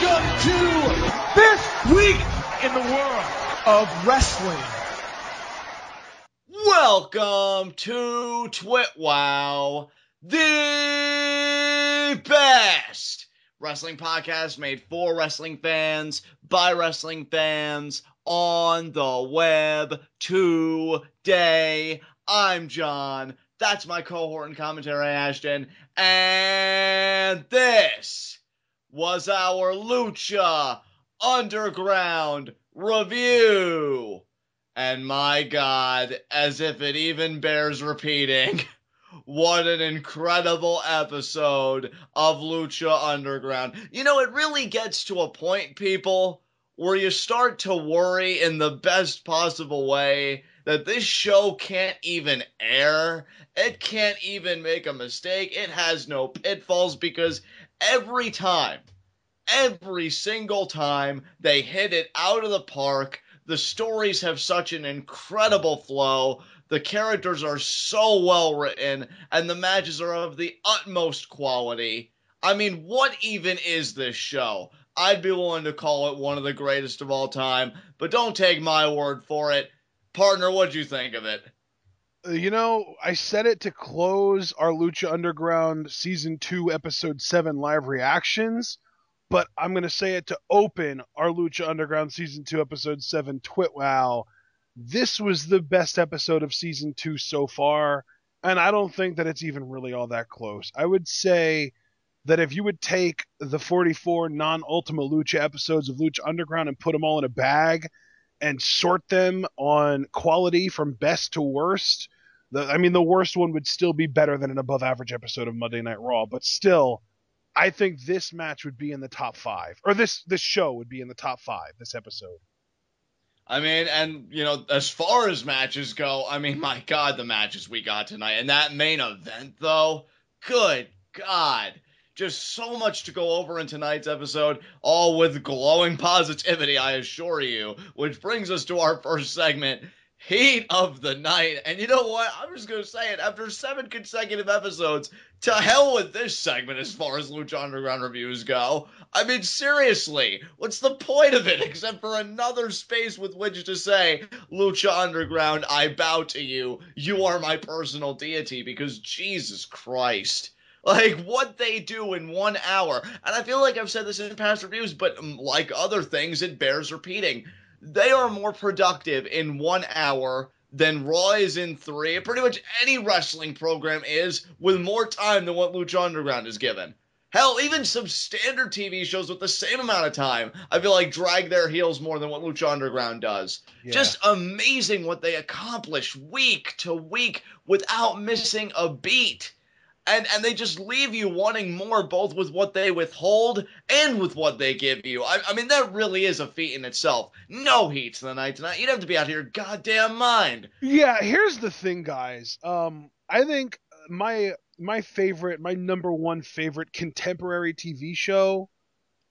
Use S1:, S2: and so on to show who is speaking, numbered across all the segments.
S1: Welcome to this week in the world of wrestling.
S2: Welcome to TWitWoW, the best wrestling podcast made for wrestling fans, by wrestling fans, on the web today. I'm John, that's my cohort and commentary Ashton, and this was our Lucha Underground review. And my God, as if it even bears repeating, what an incredible episode of Lucha Underground. You know, it really gets to a point, people, where you start to worry in the best possible way that this show can't even air. It can't even make a mistake. It has no pitfalls because every single time they hit it out of the park. The stories have such an incredible flow, the characters are so well written, and the matches are of the utmost quality. I mean, what even is this show? I'd be willing to call it one of the greatest of all time, but don't take my word for it. Partner, what'd you think of it?
S3: You know, I said it to close our Lucha Underground Season 2, Episode 7 live reactions, but I'm going to say it to open our Lucha Underground Season 2, Episode 7 TWitWoW. This was the best episode of Season 2 so far, and I don't think that it's even really all that close. I would say that if you would take the 44 non-Ultima Lucha episodes of Lucha Underground and put them all in a bag and sort them on quality from best to worst, the worst one would still be better than an above-average episode of Monday Night Raw, but still, I think this match would be in the top 5. Or this show would be in the top 5, this episode.
S2: I mean, and, you know, as far as matches go, I mean, my God, the matches we got tonight. And that main event, though, good God. Just so much to go over in tonight's episode, all with glowing positivity, I assure you. Which brings us to our first segment, Heat of the Night. And you know what? I'm just going to say it. After 7 consecutive episodes, to hell with this segment as far as Lucha Underground reviews go. I mean, seriously, what's the point of it except for another space with which to say, Lucha Underground, I bow to you. You are my personal deity, because Jesus Christ. Like, what they do in 1 hour. And I feel like I've said this in past reviews, but like other things, it bears repeating. They are more productive in 1 hour than Raw is in 3. Pretty much any wrestling program is, with more time than what Lucha Underground is given. Hell, even some standard TV shows with the same amount of time, I feel like drag their heels more than what Lucha Underground does. Yeah. Just amazing what they accomplish week to week without missing a beat. And they just leave you wanting more, both with what they withhold and with what they give you. I mean, that really is a feat in itself. No heat to the night tonight. You'd have to be out of your goddamn mind.
S3: Yeah, here's the thing, guys. I think my number one favorite contemporary TV show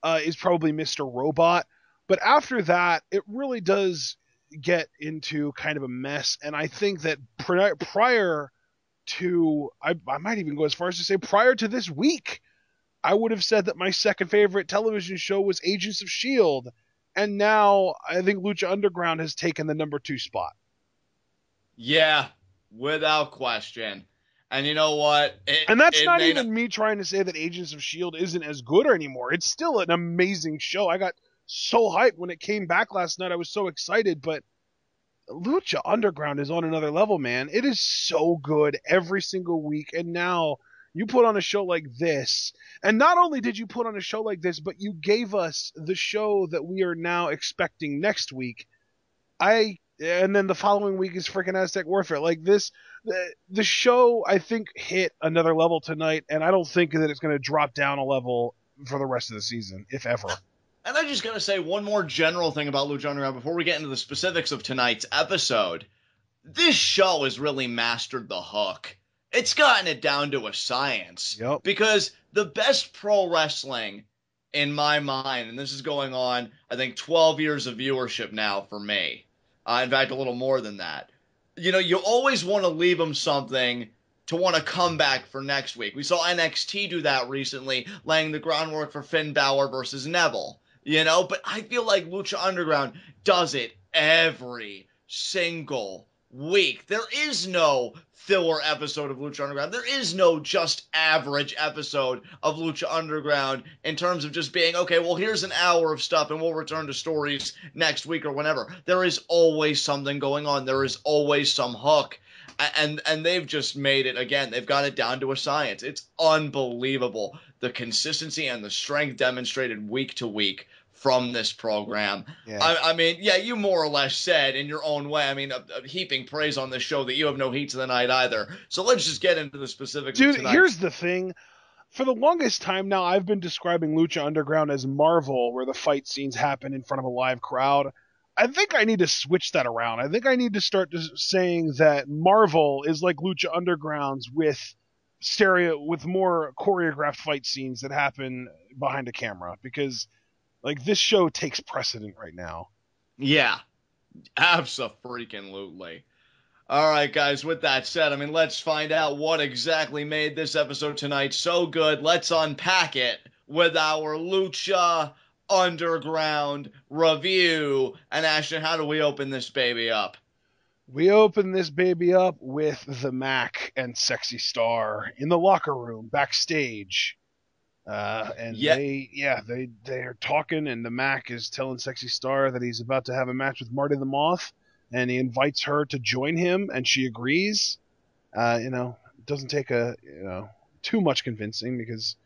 S3: is probably Mr. Robot. But after that, it really does get into kind of a mess. And I think that prior to, I might even go as far as to say prior to this week, I would have said that my second favorite television show was Agents of S.H.I.E.L.D. And now I think Lucha Underground has taken the number 2 spot.
S2: Yeah, without question. And you know what?
S3: And that's not even me trying to say that Agents of S.H.I.E.L.D. isn't as good anymore. It's still an amazing show. I got so hyped when it came back last night. I was so excited, but Lucha Underground is on another level, man. It is so good every single week. And now you put on a show like this. And not only did you put on a show like this, but you gave us the show that we are now expecting next week. And then the following week is freaking Aztec Warfare. Like this, the show, I think, hit another level tonight. And I don't think that it's going to drop down a level for the rest of the season, if ever.
S2: And I'm just going to say one more general thing about Lucha Underground before we get into the specifics of tonight's episode. This show has really mastered the hook. It's gotten it down to a science.
S3: Yep.
S2: Because the best pro wrestling, in my mind, and this is going on, I think, 12 years of viewership now for me. In fact, a little more than that. You know, you always want to leave them something to want to come back for next week. We saw NXT do that recently, laying the groundwork for Finn Balor versus Neville, you know? But I feel like Lucha Underground does it every single week. There is no filler episode of Lucha Underground. There is no just average episode of Lucha Underground in terms of just being, okay, well, here's an hour of stuff and we'll return to stories next week or whenever. There is always something going on. There is always some hook. And they've just made it, again, they've got it down to a science. It's unbelievable, the consistency and the strength demonstrated week to week from this program. Yeah. I mean, yeah, you more or less said in your own way, I mean, heaping praise on this show that you have no heat to the night either. So let's just get into the specifics of tonight.
S3: Here's the thing. For the longest time now, I've been describing Lucha Underground as Marvel, where the fight scenes happen in front of a live crowd. I think I need to switch that around. I think I need to start saying that Marvel is like Lucha Undergrounds with more choreographed fight scenes that happen behind a camera, because like this show takes precedent right now.
S2: Yeah, abso-freaking-lutely. All right, guys, with that said, I mean, let's find out what exactly made this episode tonight so good. Let's unpack it with our Lucha Underground review. And Ashton, how do we open this baby up?
S3: We open this baby up with the Mack and Sexy Star in the locker room backstage. They're talking, and the Mack is telling Sexy Star that he's about to have a match with Marty the Moth, and he invites her to join him, and she agrees. It doesn't take too much convincing, because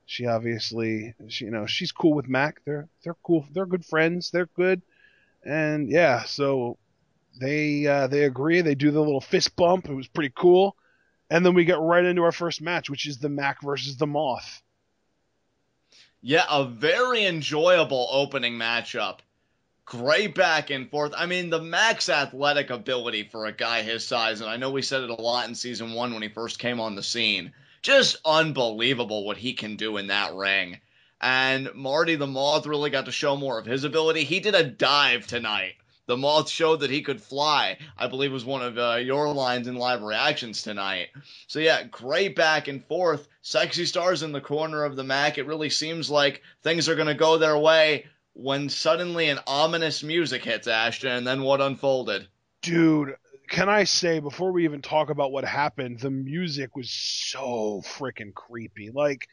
S3: she obviously, she's cool with Mack. They're cool. They're good friends. They're good. And yeah, so they agree. They do the little fist bump. It was pretty cool. And then we get right into our first match, which is the Mack versus the Moth.
S2: Yeah, a very enjoyable opening matchup. Great back and forth. I mean, the Mack's athletic ability for a guy his size, and I know we said it a lot in Season 1 when he first came on the scene, just unbelievable what he can do in that ring. And Marty the Moth really got to show more of his ability. He did a dive tonight. The Moth showed that he could fly, I believe was one of your lines in live reactions tonight. So yeah, great back and forth. Sexy Star's in the corner of the Mack. It really seems like things are going to go their way when suddenly an ominous music hits, Ashton, and then what unfolded?
S3: Dude, can I say, before we even talk about what happened, the music was so freaking creepy. Like,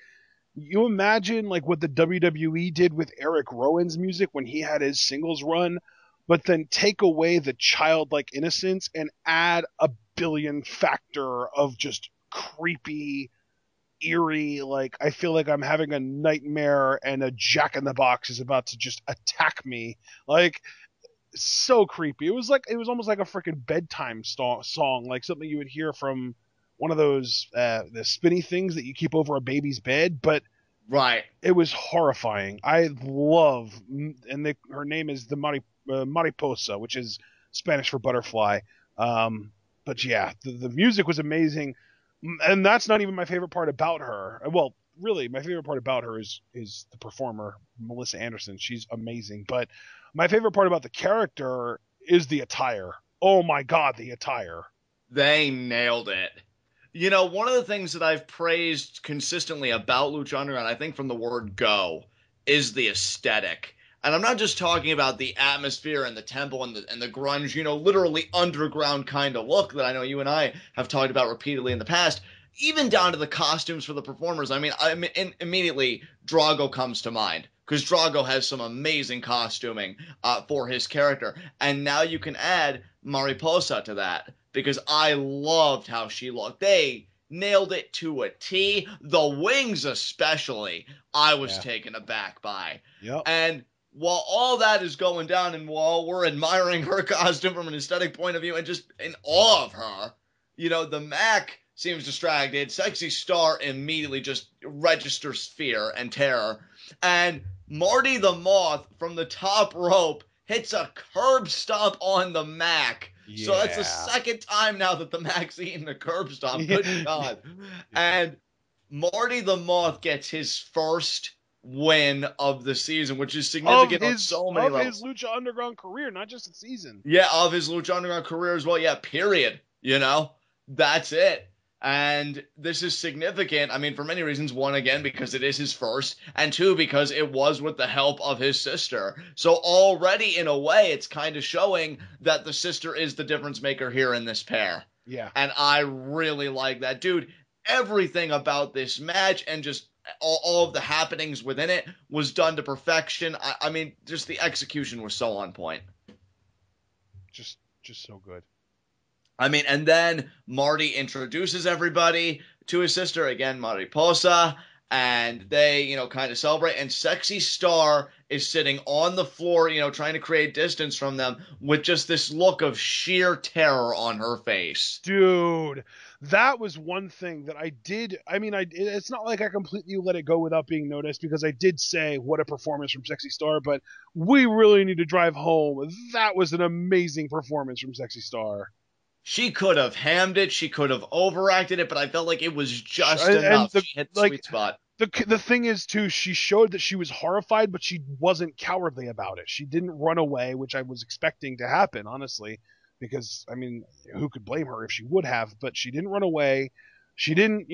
S3: you imagine like what the WWE did with Eric Rowan's music when he had his singles run, but then take away the childlike innocence and add a billion factor of just creepy, eerie, like I feel like I'm having a nightmare and a Jack-in-the-Box is about to just attack me. Like, so creepy. It was almost like a freaking bedtime song, like something you would hear from one of those the spinny things that you keep over a baby's bed, but
S2: right.
S3: It was horrifying. I love, and her name is the Mariposa, which is Spanish for butterfly. But yeah, the music was amazing, and that's not even my favorite part about her. Well, really, my favorite part about her is the performer, Melissa Anderson. She's amazing. But my favorite part about the character is the attire. Oh my God, the attire.
S2: They nailed it. You know, one of the things that I've praised consistently about Lucha Underground, I think from the word go, is the aesthetic. And I'm not just talking about the atmosphere and the tempo and the grunge, literally underground kind of look that I know you and I have talked about repeatedly in the past, even down to the costumes for the performers. I mean, immediately Drago comes to mind, because Drago has some amazing costuming for his character. And now you can add Mariposa to that, because I loved how she looked. They nailed it to a T. The wings especially, I was taken aback by.
S3: Yep.
S2: And while all that is going down and while we're admiring her costume from an aesthetic point of view and just in awe of her, the Mack seems distracted. Sexy Star immediately just registers fear and terror. And Marty the Moth from the top rope hits a curb stomp on the Mack. Yeah. So that's the second time now that the Mack's eaten a curb stomp. Good God. And Marty the Moth gets his first win of the season, which is significant on so many levels.
S3: Of his Lucha Underground career, not just the season.
S2: Yeah, of his Lucha Underground career as well. Yeah, period. That's it. And this is significant, I mean, for many reasons. One, again, because it is his first, and two, because it was with the help of his sister. So already, in a way, it's kind of showing that the sister is the difference maker here in this pair.
S3: Yeah.
S2: And I really like that. Dude, everything about this match and just all of the happenings within it was done to perfection. I mean, just the execution was so on point.
S3: Just so good.
S2: I mean, and then Marty introduces everybody to his sister, again, Mariposa, and they, kind of celebrate. And Sexy Star is sitting on the floor, trying to create distance from them with just this look of sheer terror on her face.
S3: Dude, that was one thing that I did. I mean, it's not like I completely let it go without being noticed, because I did say what a performance from Sexy Star, but we really need to drive home. That was an amazing performance from Sexy Star.
S2: She could have hammed it. She could have overacted it, but I felt like it was just enough. She hit the sweet spot.
S3: The thing is, too, she showed that she was horrified, but she wasn't cowardly about it. She didn't run away, which I was expecting to happen, honestly, because, I mean, who could blame her if she would have? But she didn't run away. She didn't,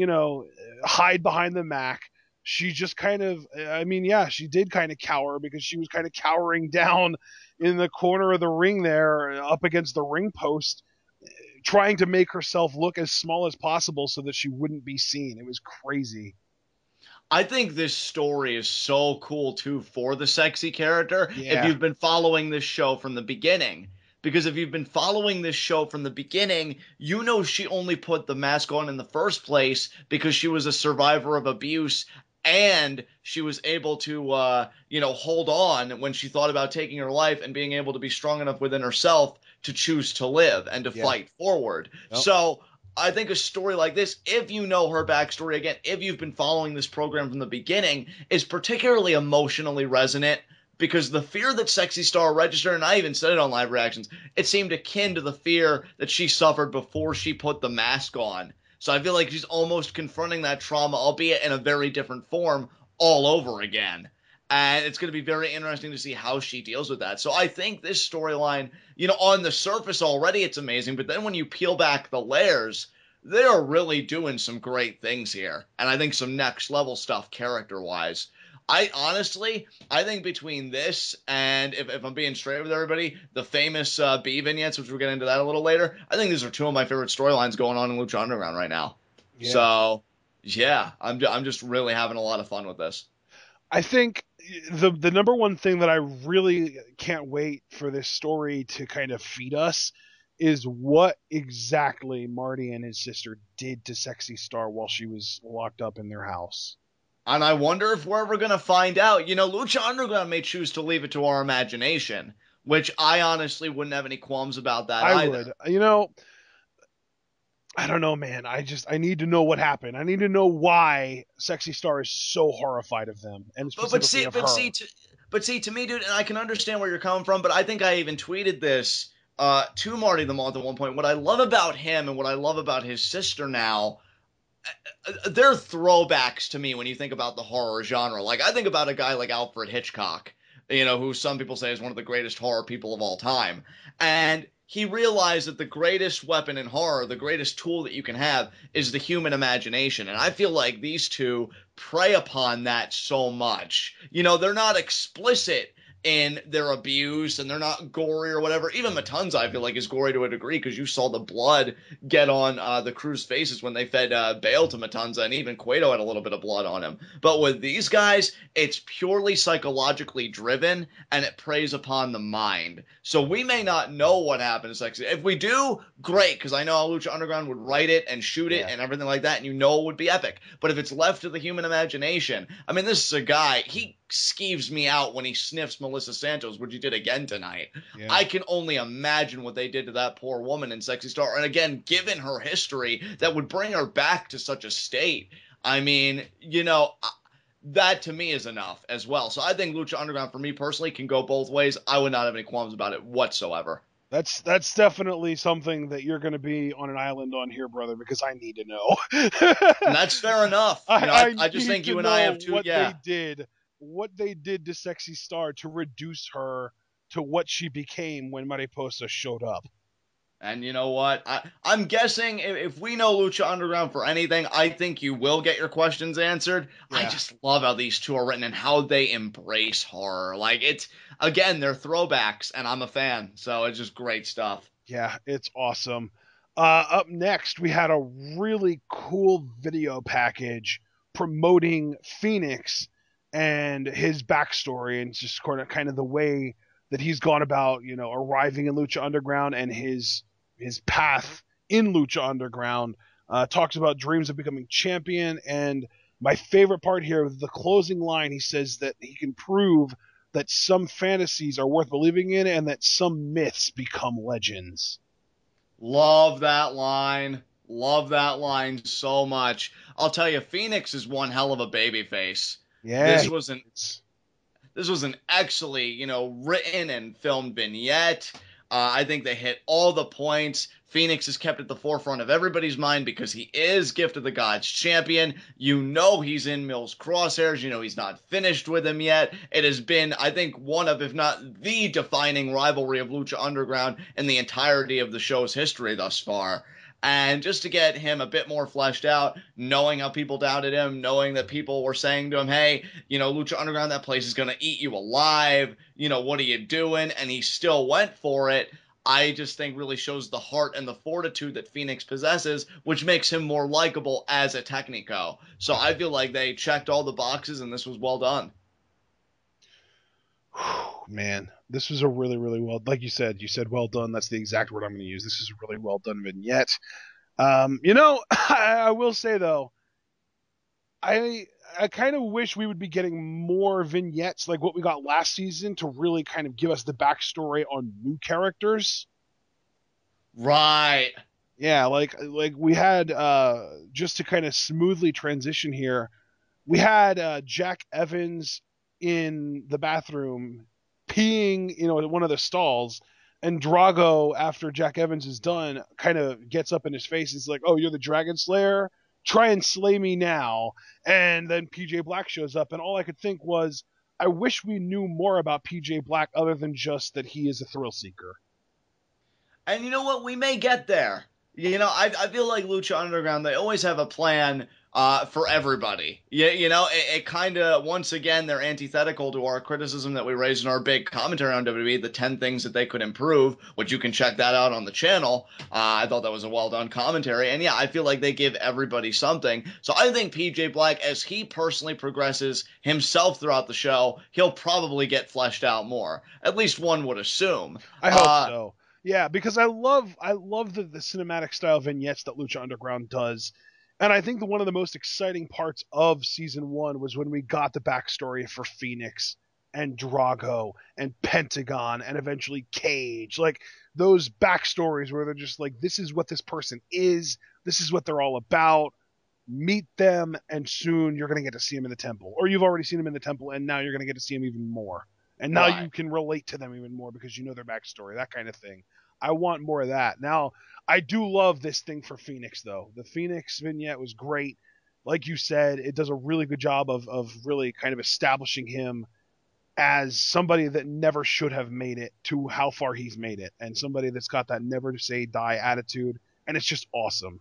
S3: hide behind the Mack. She just kind of, she did kind of cower, because she was kind of cowering down in the corner of the ring there, up against the ring post, trying to make herself look as small as possible so that she wouldn't be seen. It was crazy.
S2: I think this story is so cool, too, for the sexy character, if you've been following this show from the beginning. Because if you've been following this show from the beginning, she only put the mask on in the first place because she was a survivor of abuse, and she was able to, hold on when she thought about taking her life and being able to be strong enough within herself to choose to live and to fight forward. Yep. So I think a story like this, if you know her backstory, again, if you've been following this program from the beginning, is particularly emotionally resonant, because the fear that Sexy Star registered, and I even said it on live reactions, it seemed akin to the fear that she suffered before she put the mask on. So I feel like she's almost confronting that trauma, albeit in a very different form, all over again. And it's going to be very interesting to see how she deals with that. So I think this storyline, on the surface already it's amazing, but then when you peel back the layers, they are really doing some great things here. And I think some next level stuff character-wise. I think between this and, if I'm being straight with everybody, the famous B vignettes, which we'll get into that a little later, I think these are two of my favorite storylines going on in Lucha Underground right now. Yeah. So, yeah, I'm just really having a lot of fun with this.
S3: I think the number one thing that I really can't wait for this story to kind of feed us is what exactly Marty and his sister did to Sexy Star while she was locked up in their house.
S2: And I wonder if we're ever going to find out. Lucha Underground may choose to leave it to our imagination, which I honestly wouldn't have any qualms about that either.
S3: I would. I don't know, man. I need to know what happened. I need to know why Sexy Star is so horrified of them, and specifically of her.
S2: But see, to me, dude, and I can understand where you're coming from, but I think I even tweeted this to Marty the Moth at one point. What I love about him and what I love about his sister now, they're throwbacks to me when you think about the horror genre. Like, I think about a guy like Alfred Hitchcock, who some people say is one of the greatest horror people of all time. And he realized that the greatest weapon in horror, the greatest tool that you can have, is the human imagination. And I feel like these two prey upon that so much. They're not explicit in their abuse, and they're not gory or whatever. Even Matanza, I feel like, is gory to a degree, because you saw the blood get on the crew's faces when they fed Bale to Matanza, and even Cueto had a little bit of blood on him. But with these guys, it's purely psychologically driven, and it preys upon the mind. So we may not know what happens. If we do, great, because I know Lucha Underground would write it and shoot it and everything like that, and it would be epic. But if it's left to the human imagination, I mean, this is a guy, he skeeves me out when he sniffs Melissa Santos, which he did again tonight. Yeah. I can only imagine what they did to that poor woman in Sexy Star. And again, given her history, that would bring her back to such a state. I mean, that to me is enough as well. So I think Lucha Underground, for me personally, can go both ways. I would not have any qualms about it whatsoever.
S3: That's definitely something that you're going to be on an island on here, brother, because I need to know.
S2: And that's fair enough. I just think you and I have two.
S3: What they did to Sexy Star to reduce her to what she became when Mariposa showed up.
S2: And you know what? I'm guessing if we know Lucha Underground for anything, I think you will get your questions answered.
S3: Yeah.
S2: I just love how these two are written and how they embrace horror. Like, it's, again, they're throwbacks, and I'm a fan. So it's just great stuff.
S3: Yeah, it's awesome. Up next, we had a really cool video package promoting Fenix and his backstory and just kind of the way that he's gone about, arriving in Lucha Underground and his path in Lucha Underground. Talks about dreams of becoming champion, and my favorite part here, the closing line, he says that he can prove that some fantasies are worth believing in and that some myths become legends.
S2: Love that line. Love that line so much. I'll tell you, Fenix is one hell of a babyface.
S3: Yeah.
S2: This was an excellently, written and filmed vignette. I think they hit all the points. Fenix is kept at the forefront of everybody's mind because he is Gift of the Gods champion. He's in Mill's crosshairs. He's not finished with him yet. It has been, I think, one of, if not the defining rivalry of Lucha Underground in the entirety of the show's history thus far. And just to get him a bit more fleshed out, knowing how people doubted him, knowing that people were saying to him, hey, Lucha Underground, that place is going to eat you alive. What are you doing? And he still went for it. I just think really shows the heart and the fortitude that Fenix possesses, which makes him more likable as a Technico. So I feel like they checked all the boxes and this was well done.
S3: Man, this was a really, really like you said well done. That's the exact word I'm going to use. This is a really well done vignette. I will say though, I kind of wish we would be getting more vignettes like what we got last season to really kind of give us the backstory on new characters.
S2: Right.
S3: Yeah, like we had, just to kind of smoothly transition here, we had Jack Evans in the bathroom peeing, in one of the stalls, and Drago, after Jack Evans is done, kind of gets up in his face and is like, oh, you're the Dragon Slayer? Try and slay me now. And then PJ Black shows up, and all I could think was, I wish we knew more about PJ Black other than just that he is a thrill seeker.
S2: And you know what? We may get there. I feel like Lucha Underground, they always have a plan for everybody. It kind of, once again, they're antithetical to our criticism that we raised in our big commentary on WWE, the 10 things that they could improve, which you can check that out on the channel. I thought that was a well-done commentary. And yeah, I feel like they give everybody something. So I think PJ Black, as he personally progresses himself throughout the show, he'll probably get fleshed out more. At least one would assume.
S3: I hope so. Yeah, because I love the cinematic style vignettes that Lucha Underground does. And I think one of the most exciting parts of season 1 was when we got the backstory for Fenix and Drago and Pentagon and eventually Cage. Like those backstories where they're just like, this is what this person is. This is what they're all about. Meet them, and soon you're going to get to see them in the temple. Or you've already seen them in the temple, and now you're going to get to see them even more. And now you can relate to them even more because you know their backstory, that kind of thing. I want more of that. Now, I do love this thing for Fenix, though. The Fenix vignette was great. Like you said, it does a really good job of really kind of establishing him as somebody that never should have made it to how far he's made it, and somebody that's got that never say die attitude, and it's just awesome.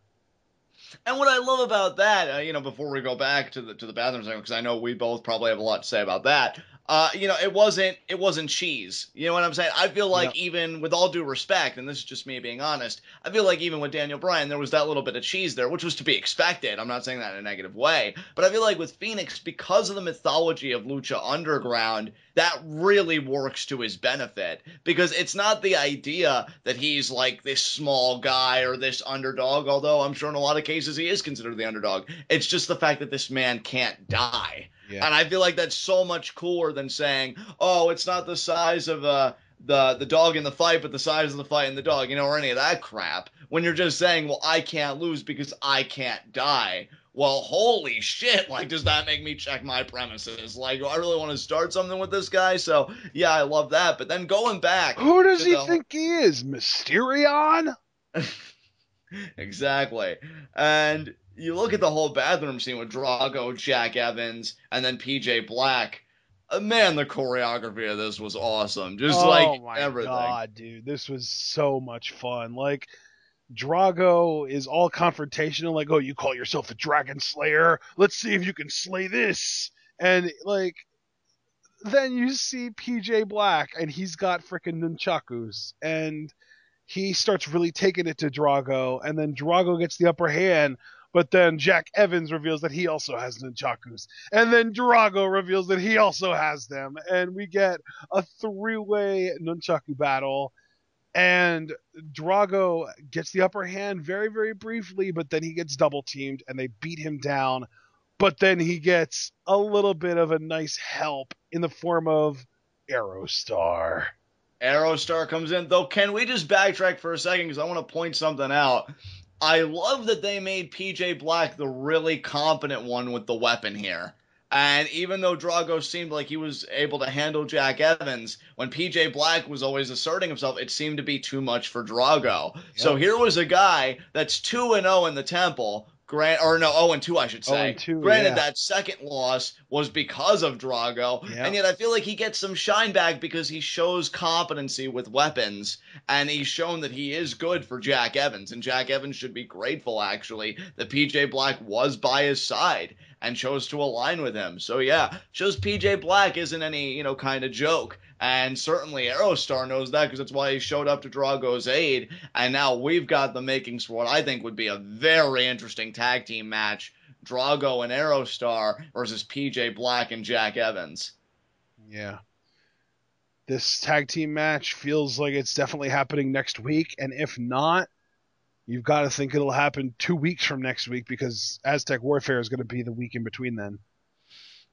S2: And what I love about that, before we go back to the bathroom segment, because I know we both probably have a lot to say about that. It wasn't cheese. You know what I'm saying? I feel like even with all due respect, and this is just me being honest, I feel like even with Daniel Bryan, there was that little bit of cheese there, which was to be expected. I'm not saying that in a negative way, but I feel like with Fenix, because of the mythology of Lucha Underground, that really works to his benefit, because it's not the idea that he's like this small guy or this underdog, although I'm sure in a lot of cases he is considered the underdog. It's just the fact that this man can't die. Yeah. And I feel like that's so much cooler than saying, oh, it's not the size of the dog in the fight, but the size of the fight in the dog, or any of that crap. When you're just saying, well, I can't lose because I can't die. Well, holy shit, like, does that make me check my premises? Like, do I really want to start something with this guy? So, yeah, I love that. But then going back...
S3: Who does he think he is? Mysterion?
S2: Exactly. And you look at the whole bathroom scene with Drago, Jack Evans, and then PJ Black. Man, the choreography of this was awesome. Just
S3: oh
S2: like
S3: my
S2: everything.
S3: god, dude, this was so much fun. Like, Drago is all confrontational, like, oh, you call yourself the Dragon Slayer? Let's see if you can slay this. And, like, then you see PJ Black, and he's got freaking nunchakus, and he starts really taking it to Drago, and then Drago gets the upper hand, but then Jack Evans reveals that he also has nunchakus, and then Drago reveals that he also has them, and we get a three-way nunchaku battle, and Drago gets the upper hand very, very briefly, but then he gets double teamed and they beat him down. But then he gets a little bit of a nice help in the form of Aerostar.
S2: Aerostar comes in. Though, can we just backtrack for a second? Because I want to point something out. I love that they made PJ Black the really competent one with the weapon here. And even though Drago seemed like he was able to handle Jack Evans, when PJ Black was always asserting himself, it seemed to be too much for Drago. Yep. So here was a guy that's 2-0 in the Temple. 0-2, I should say.
S3: 0-2,
S2: Granted,
S3: yeah.
S2: that second loss was because of Drago, and yet I feel like he gets some shine back because he shows competency with weapons, and he's shown that he is good for Jack Evans, and Jack Evans should be grateful, actually, that PJ Black was by his side and chose to align with him. So yeah, shows PJ Black isn't any, kind of joke. And certainly Aerostar knows that because that's why he showed up to Drago's aid. And now we've got the makings for what I think would be a very interesting tag team match. Drago and Aerostar versus PJ Black and Jack Evans.
S3: Yeah. This tag team match feels like it's definitely happening next week. And if not, you've got to think it'll happen 2 weeks from next week because Aztec Warfare is going to be the week in between then.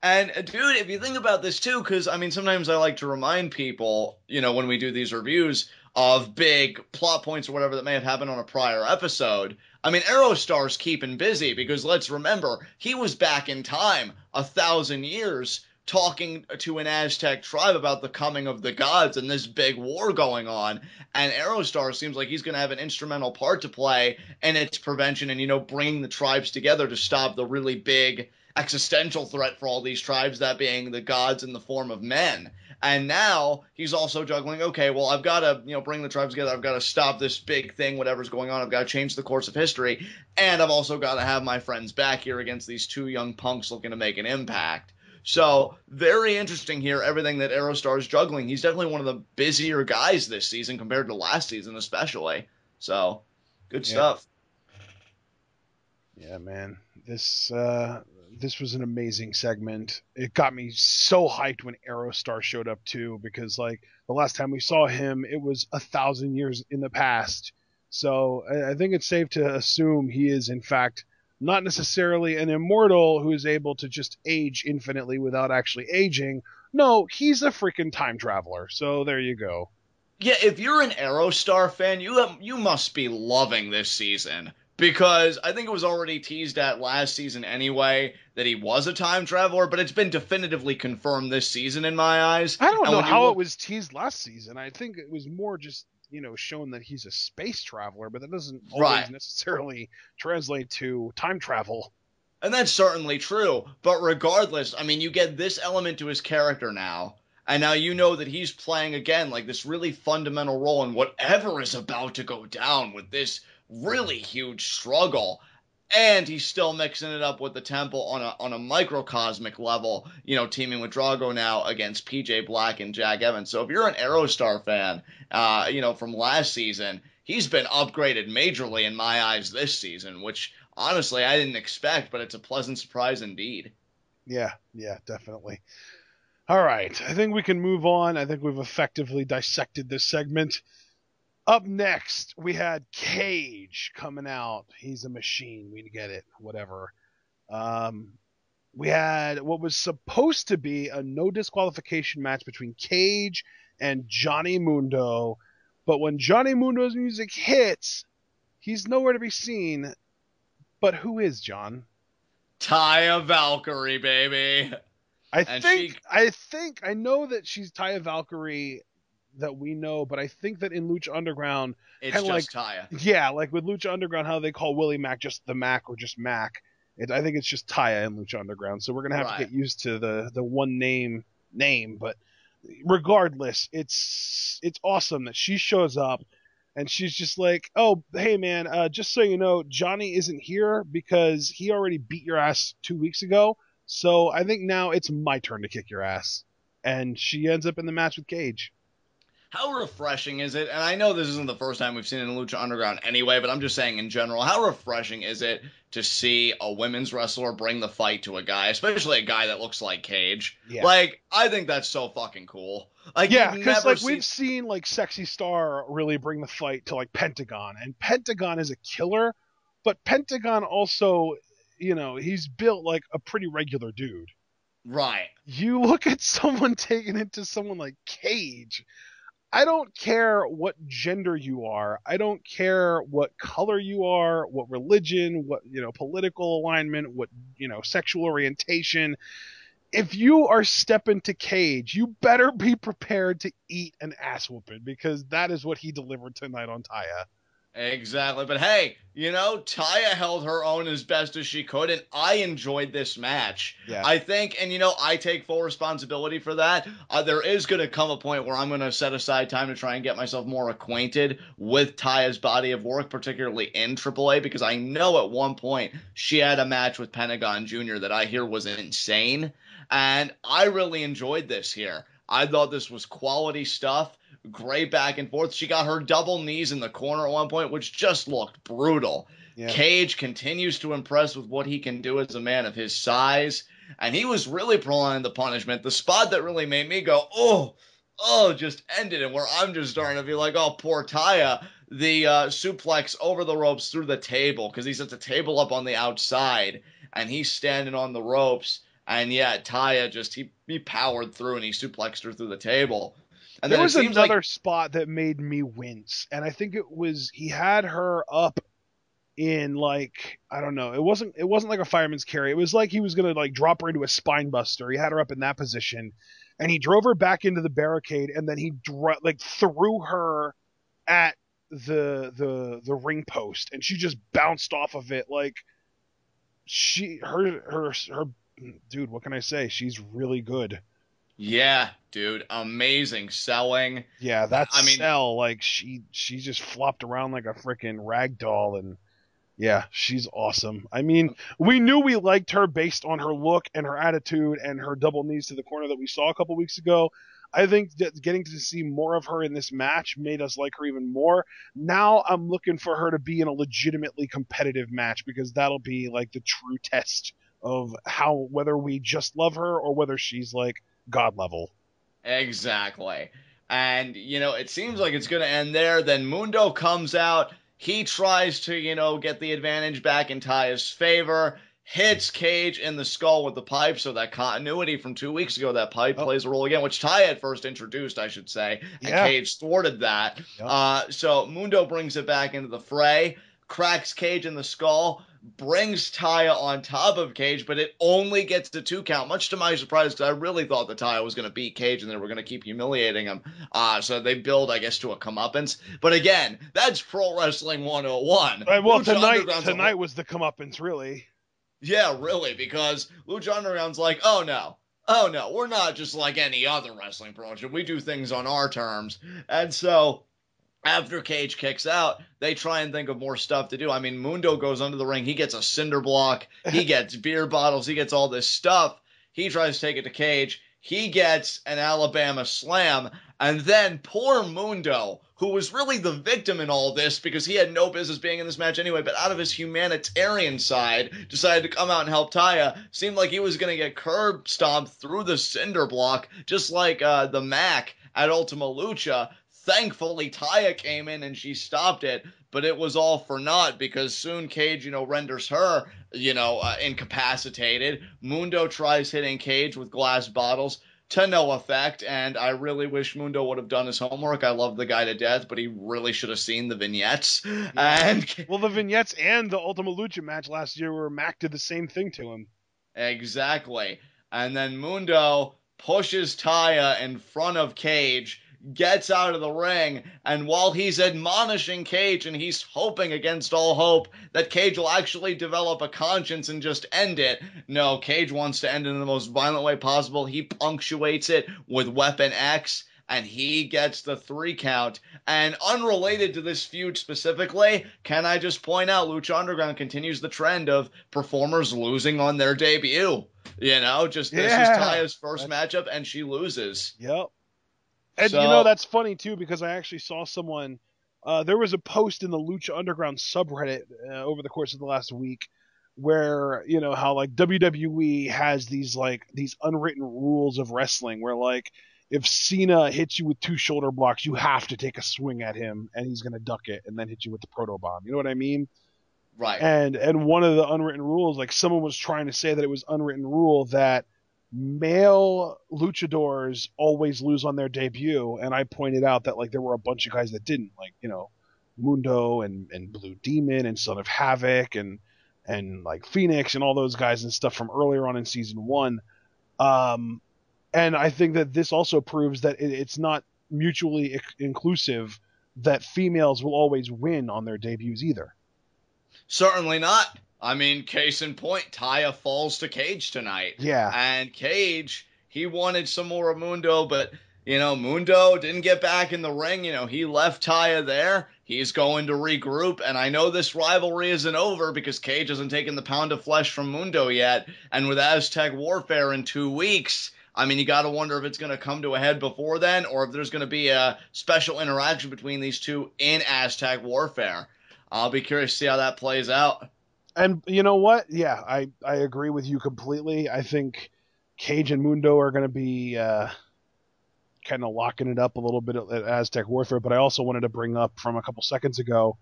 S2: And, dude, if you think about this, too, because, sometimes I like to remind people, when we do these reviews of big plot points or whatever that may have happened on a prior episode. Aerostar's keeping busy because, let's remember, he was back in time 1,000 years talking to an Aztec tribe about the coming of the gods and this big war going on. And Aerostar seems like he's going to have an instrumental part to play in its prevention and, bringing the tribes together to stop the really big existential threat for all these tribes, that being the gods in the form of men. And now he's also juggling, okay, well, I've got to, bring the tribes together. I've got to stop this big thing, whatever's going on. I've got to change the course of history. And I've also got to have my friends back here against these two young punks looking to make an impact. So very interesting here, everything that Aerostar is juggling. He's definitely one of the busier guys this season compared to last season especially. So good stuff.
S3: Yeah, man. This was an amazing segment. It got me so hyped when Aerostar showed up too, because like the last time we saw him, it was 1,000 years in the past. So I think it's safe to assume he is in fact not necessarily an immortal who is able to just age infinitely without actually aging. No, he's a freaking time traveler. So there you go.
S2: Yeah, if you're an Aerostar fan, you must be loving this season. Because I think it was already teased at last season anyway that he was a time traveler, but it's been definitively confirmed this season in my eyes.
S3: I don't know how it was teased last season. I think it was more just, shown that he's a space traveler, but that doesn't always necessarily translate to time travel.
S2: And that's certainly true. But regardless, you get this element to his character now. And now you know that he's playing, again, like this really fundamental role in whatever is about to go down with this really huge struggle, and he's still mixing it up with the Temple on a microcosmic level, teaming with Drago now against PJ Black and Jack Evans. So if you're an Aerostar fan, from last season, he's been upgraded majorly in my eyes this season, which honestly I didn't expect, but it's a pleasant surprise indeed.
S3: Yeah, definitely. All right, I think we can move on. I think we've effectively dissected this segment. Up next, we had Cage coming out. He's a machine. We get it. Whatever. We had what was supposed to be a no disqualification match between Cage and Johnny Mundo. But when Johnny Mundo's music hits, he's nowhere to be seen. But who is John?
S2: Taya Valkyrie, baby.
S3: I know that she's Taya Valkyrie that we know, but I think that in Lucha Underground,
S2: it's just Taya.
S3: Yeah, like with Lucha Underground, how they call Willie Mack just the Mack or just Mack. I think it's just Taya in Lucha Underground. So we're gonna have to get used to the one name name, but regardless, it's awesome that she shows up and she's just like, oh, hey man, just so you know, Johnny isn't here because he already beat your ass 2 weeks ago. So I think now it's my turn to kick your ass. And she ends up in the match with Cage.
S2: How refreshing is it? And I know this isn't the first time we've seen it in Lucha Underground anyway, but I'm just saying in general, how refreshing is it to see a women's wrestler bring the fight to a guy, especially a guy that looks like Cage?
S3: Yeah.
S2: Like, I think that's so fucking cool. Like,
S3: yeah, because like we've seen like Sexy Star really bring the fight to like Pentagon, and Pentagon is a killer, but Pentagon also, he's built like a pretty regular dude.
S2: Right.
S3: You look at someone taking it to someone like Cage. I don't care what gender you are. I don't care what color you are, what religion, what, political alignment, what, sexual orientation. If you are stepping to Cage, you better be prepared to eat an ass whooping, because that is what he delivered tonight on Taya.
S2: Exactly. But hey, Taya held her own as best as she could, and I enjoyed this match.
S3: Yeah.
S2: I think, and I take full responsibility for that. There is going to come a point where I'm going to set aside time to try and get myself more acquainted with Taya's body of work, particularly in AAA, because I know at one point she had a match with Pentagon Jr. that I hear was insane, and I really enjoyed this here. I thought this was quality stuff. Great back and forth. She got her double knees in the corner at one point, which just looked brutal. Yeah. Cage continues to impress with what he can do as a man of his size, and he was really prolonging the punishment. The spot that really made me go, oh, just ended it, where I'm just starting to be like, oh, poor Taya. The suplex over the ropes through the table, because he set the table up on the outside, and he's standing on the ropes, and yeah, Taya just, he powered through, and he suplexed her through the table. And
S3: there was another spot that made me wince, and I think it was he had her up in like, I don't know, it wasn't like a fireman's carry. It was like he was gonna like drop her into a spine buster. He had her up in that position, and he drove her back into the barricade, and then he threw her at the ring post, and she just bounced off of it. Like her dude, what can I say? She's really good.
S2: Yeah, dude, amazing selling.
S3: Yeah, sell, like she just flopped around like a freaking rag doll, and yeah, she's awesome. I mean, we knew we liked her based on her look and her attitude and her double knees to the corner that we saw a couple weeks ago. I think that getting to see more of her in this match made us like her even more. Now I'm looking for her to be in a legitimately competitive match, because that'll be like the true test of whether we just love her or whether she's like God level.
S2: Exactly. And, it seems like it's going to end there. Then Mundo comes out. He tries to, get the advantage back in Taya's favor. Hits Cage in the skull with the pipe. So that continuity from 2 weeks ago, that pipe plays a role again, which Taya had first introduced, I should say. And Cage thwarted that. Yep. So Mundo brings it back into the fray. Cracks Cage in the skull, brings Taya on top of Cage, but it only gets the 2 count, much to my surprise, because I really thought that Taya was going to beat Cage and they were going to keep humiliating him. So they build, I guess, to a comeuppance. But again, that's Pro Wrestling 101.
S3: Right, well, tonight was the comeuppance, really.
S2: Yeah, really, because Lucha Underground's like, oh no, we're not just like any other wrestling promotion. We do things on our terms. And so after Cage kicks out, they try and think of more stuff to do. I mean, Mundo goes under the ring. He gets a cinder block. He gets beer bottles. He gets all this stuff. He tries to take it to Cage. He gets an Alabama slam. And then poor Mundo, who was really the victim in all this because he had no business being in this match anyway, but out of his humanitarian side, decided to come out and help Taya. Seemed like he was going to get curb stomped through the cinder block, just like the Mack at Ultima Lucha. Thankfully, Taya came in and she stopped it, but it was all for naught because soon Cage, renders her, incapacitated. Mundo tries hitting Cage with glass bottles to no effect, and I really wish Mundo would have done his homework. I love the guy to death, but he really should have seen the vignettes. Yeah.
S3: Well, the vignettes and the Ultima Lucha match last year where Mack did the same thing to him.
S2: Exactly. And then Mundo pushes Taya in front of Cage, gets out of the ring, and while he's admonishing Cage and he's hoping against all hope that Cage will actually develop a conscience and just end it, no, Cage wants to end it in the most violent way possible. He punctuates it with Weapon X, and he gets the 3 count. And unrelated to this feud specifically, can I just point out Lucha Underground continues the trend of performers losing on their debut. You know, just this is Taya's first matchup, and she loses.
S3: Yep. And you know, that's funny too, because I actually saw someone, there was a post in the Lucha Underground subreddit over the course of the last week where, you know, how like WWE has these unwritten rules of wrestling where like, if Cena hits you with 2 shoulder blocks, you have to take a swing at him, and he's going to duck it and then hit you with the proto bomb. You know what I mean?
S2: Right.
S3: And one of the unwritten rules, like someone was trying to say that it was unwritten rule that male luchadors always lose on their debut, and I pointed out that like there were a bunch of guys that didn't, like, you know, Mundo and Blue Demon and Son of Havoc and like Fenix and all those guys and stuff from earlier on in season 1. And I think that this also proves that it's not mutually inclusive that females will always win on their debuts either.
S2: Certainly not. I mean, case in point, Taya falls to Cage tonight.
S3: Yeah.
S2: And Cage, he wanted some more of Mundo, but, you know, Mundo didn't get back in the ring. You know, he left Taya there. He's going to regroup, and I know this rivalry isn't over because Cage hasn't taken the pound of flesh from Mundo yet, and with Aztec Warfare in 2 weeks, I mean, you got to wonder if it's going to come to a head before then, or if there's going to be a special interaction between these two in Aztec Warfare. I'll be curious to see how that plays out.
S3: And you know what? Yeah, I agree with you completely. I think Cage and Mundo are going to be kind of locking it up a little bit at Aztec Warfare, but I also wanted to bring up from a couple seconds ago,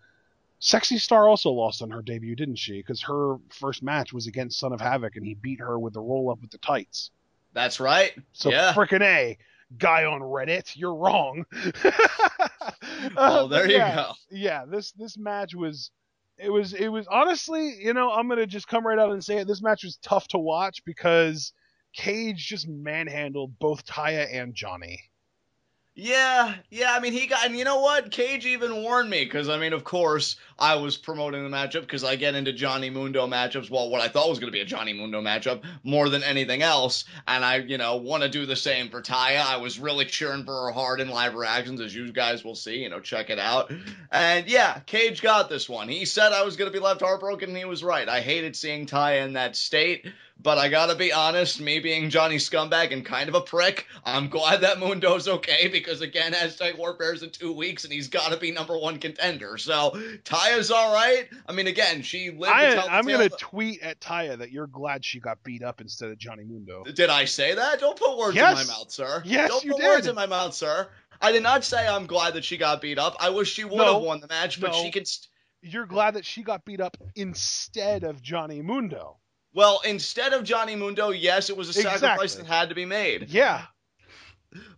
S3: Sexy Star also lost on her debut, didn't she? Because her first match was against Son of Havoc, and he beat her with the roll-up with the tights.
S2: That's right.
S3: So
S2: yeah.
S3: Frickin' A, guy on Reddit, you're wrong.
S2: Well, there you go.
S3: Yeah, this match was honestly, you know, I'm gonna just come right out and say it. This match was tough to watch because Cage just manhandled both Taya and Johnny.
S2: Yeah, I mean, he got, and you know what? Cage even warned me, because, I mean, of course, I was promoting the matchup, because I get into Johnny Mundo matchups, well, what I thought was going to be a Johnny Mundo matchup, more than anything else, and I, you know, want to do the same for Taya. I was really cheering for her hard in live reactions, as you guys will see, you know, check it out. And yeah, Cage got this one. He said I was going to be left heartbroken, and he was right. I hated seeing Taya in that state, but I gotta be honest, me being Johnny Scumbag and kind of a prick, I'm glad that Mundo's okay, because again, Aztec Warfare's in 2 weeks, and he's gotta be #1 contender. So, Taya's alright. I mean, again, she lived to tell the
S3: I'm
S2: tale.
S3: gonna tweet at Taya that you're glad she got beat up instead of Johnny Mundo.
S2: Did I say that? Don't put words in my mouth, sir.
S3: Yes,
S2: Don't
S3: you
S2: put
S3: did.
S2: words in my mouth, sir. I did not say I'm glad that she got beat up. I wish she would have won the match, but she could...
S3: You're glad that she got beat up instead of Johnny Mundo.
S2: Well, instead of Johnny Mundo, yes, it was a sacrifice that had to be made.
S3: Yeah.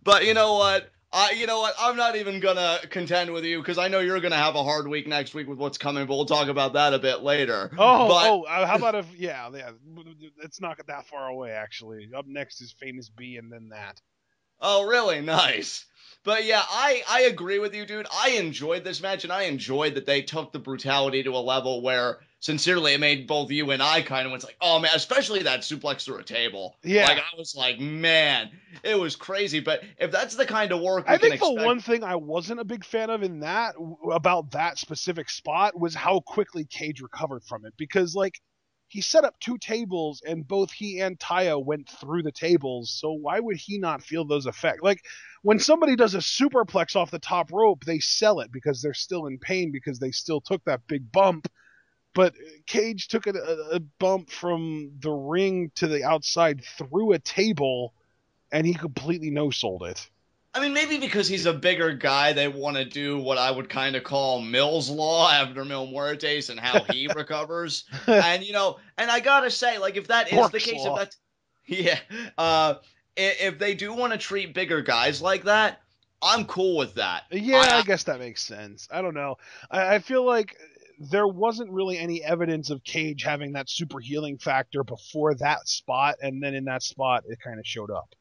S2: But you know what? I'm not even gonna contend with you, because I know you're gonna have a hard week next week with what's coming, but we'll talk about that a bit later.
S3: How about if it's not that far away, actually. Up next is Famous B, and then that.
S2: Oh, really? Nice. But yeah, I agree with you, dude. I enjoyed this match, and I enjoyed that they took the brutality to a level where, sincerely, it made both you and I kind of went like, oh man, especially that suplex through a table.
S3: Yeah.
S2: Like, I was like, man, it was crazy. But if that's the kind of work we
S3: I think
S2: can expect...
S3: the one thing I wasn't a big fan of about that specific spot was how quickly Cage recovered from it. Because, like, he set up 2 tables, and both he and Taya went through the tables, so why would he not feel those effects? Like, when somebody does a superplex off the top rope, they sell it because they're still in pain because they still took that big bump. But Cage took a bump from the ring to the outside through a table, and he completely no-sold it.
S2: I mean, maybe because he's a bigger guy, they want to do what I would kind of call Mill's Law after Muertes and how he recovers. And, you know, and I gotta say, like, if that is the case, if they do want to treat bigger guys like that, I'm cool with that.
S3: Yeah, I guess that makes sense. I don't know. I feel like there wasn't really any evidence of Cage having that super healing factor before that spot, and then in that spot, it kind of showed up.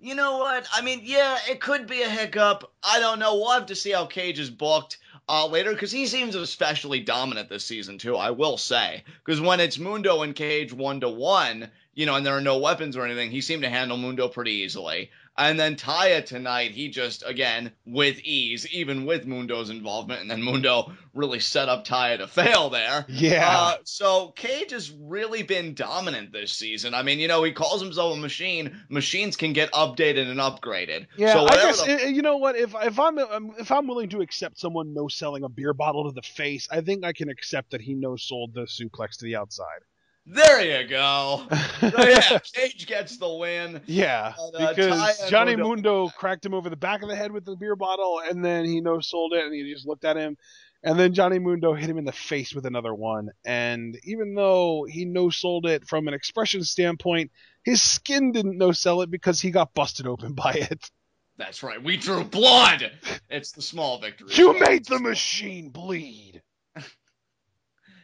S2: You know what? I mean, yeah, it could be a hiccup. I don't know. We'll have to see how Cage is booked later, because he seems especially dominant this season, too, I will say. Because when it's Mundo and Cage 1-to-1, and there are no weapons or anything, he seemed to handle Mundo pretty easily. And then Taya tonight, he just, again, with ease, even with Mundo's involvement, and then Mundo really set up Taya to fail there.
S3: Yeah.
S2: So Cage has really been dominant this season. I mean, he calls himself a machine. Machines can get updated and upgraded.
S3: Yeah,
S2: so
S3: I guess, you know what, if I'm willing to accept someone no-selling a beer bottle to the face, I think I can accept that he no-sold the suplex to the outside.
S2: There you go. So yeah, Cage gets the win.
S3: Yeah,
S2: But,
S3: because Johnny
S2: Mundo
S3: cracked him over the back of the head with the beer bottle, and then he no-sold it, and he just looked at him, and then Johnny Mundo hit him in the face with another one. And even though he no-sold it from an expression standpoint, his skin didn't no-sell it because he got busted open by it.
S2: That's right. We drew blood. It's the small victory.
S3: You made the machine bleed.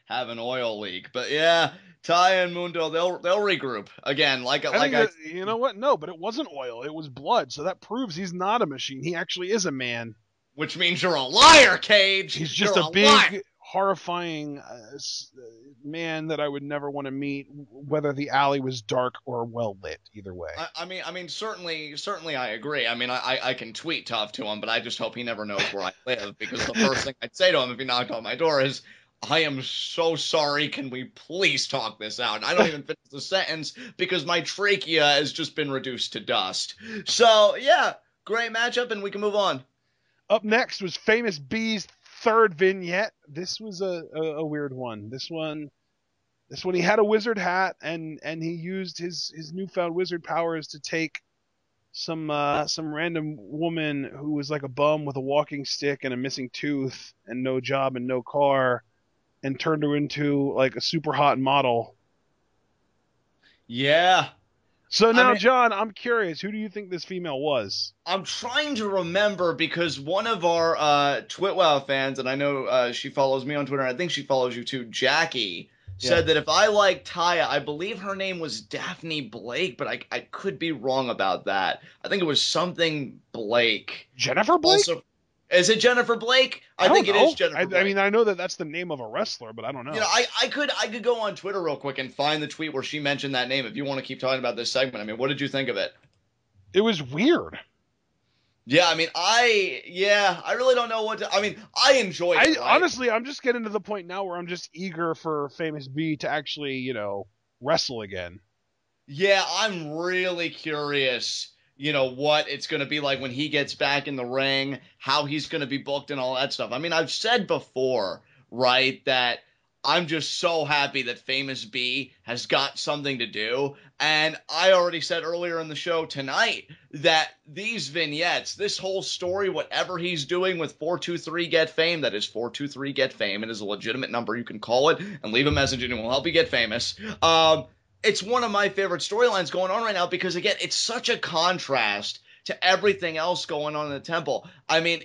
S2: Have an oil leak. But yeah, Taya and Mundo, they'll regroup again.
S3: You know what? No, but it wasn't oil. It was blood. So that proves he's not a machine. He actually is a man.
S2: Which means you're a liar, Cage.
S3: He's just a big, liar. Horrifying man that I would never want to meet, whether the alley was dark or well lit. Either way.
S2: I mean, certainly, I agree. I mean, I can tweet tough to him, but I just hope he never knows where I live, because the first thing I'd say to him if he knocked on my door is, I am so sorry, can we please talk this out? I don't even finish the sentence because my trachea has just been reduced to dust. So, yeah, great matchup, and we can move on.
S3: Up next was Famous B's third vignette. This was a weird one. This one he had a wizard hat, and he used his newfound wizard powers to take some random woman who was like a bum with a walking stick and a missing tooth and no job and no car, and turned her into like a super hot model.
S2: Yeah.
S3: So now, John, I'm curious. Who do you think this female was?
S2: I'm trying to remember, because one of our TWitWoW fans, and I know she follows me on Twitter, and I think she follows you too, Jackie, said that if I like Taya, I believe her name was Daphne Blake, but I could be wrong about that. I think it was something Blake.
S3: Jennifer Blake?
S2: Also, is it Jennifer Blake? I think it is Jennifer Blake.
S3: I mean, I know that that's the name of a wrestler, but I don't know.
S2: I could go on Twitter real quick and find the tweet where she mentioned that name if you want to keep talking about this segment. I mean, what did you think of it?
S3: It was weird.
S2: Yeah, I mean, I really don't know what to... I mean, I enjoyed it.
S3: Honestly, I'm just getting to the point now where I'm just eager for Famous B to actually, wrestle again.
S2: Yeah, I'm really curious, what it's going to be like when he gets back in the ring, how he's going to be booked and all that stuff. I mean, I've said before, right, that I'm just so happy that Famous B has got something to do. And I already said earlier in the show tonight that these vignettes, this whole story, whatever he's doing with 423 Get Fame, that is 423 Get Fame, it is a legitimate number, you can call it and leave a message and it will help you get famous. It's one of my favorite storylines going on right now because, again, it's such a contrast to everything else going on in the temple. I mean,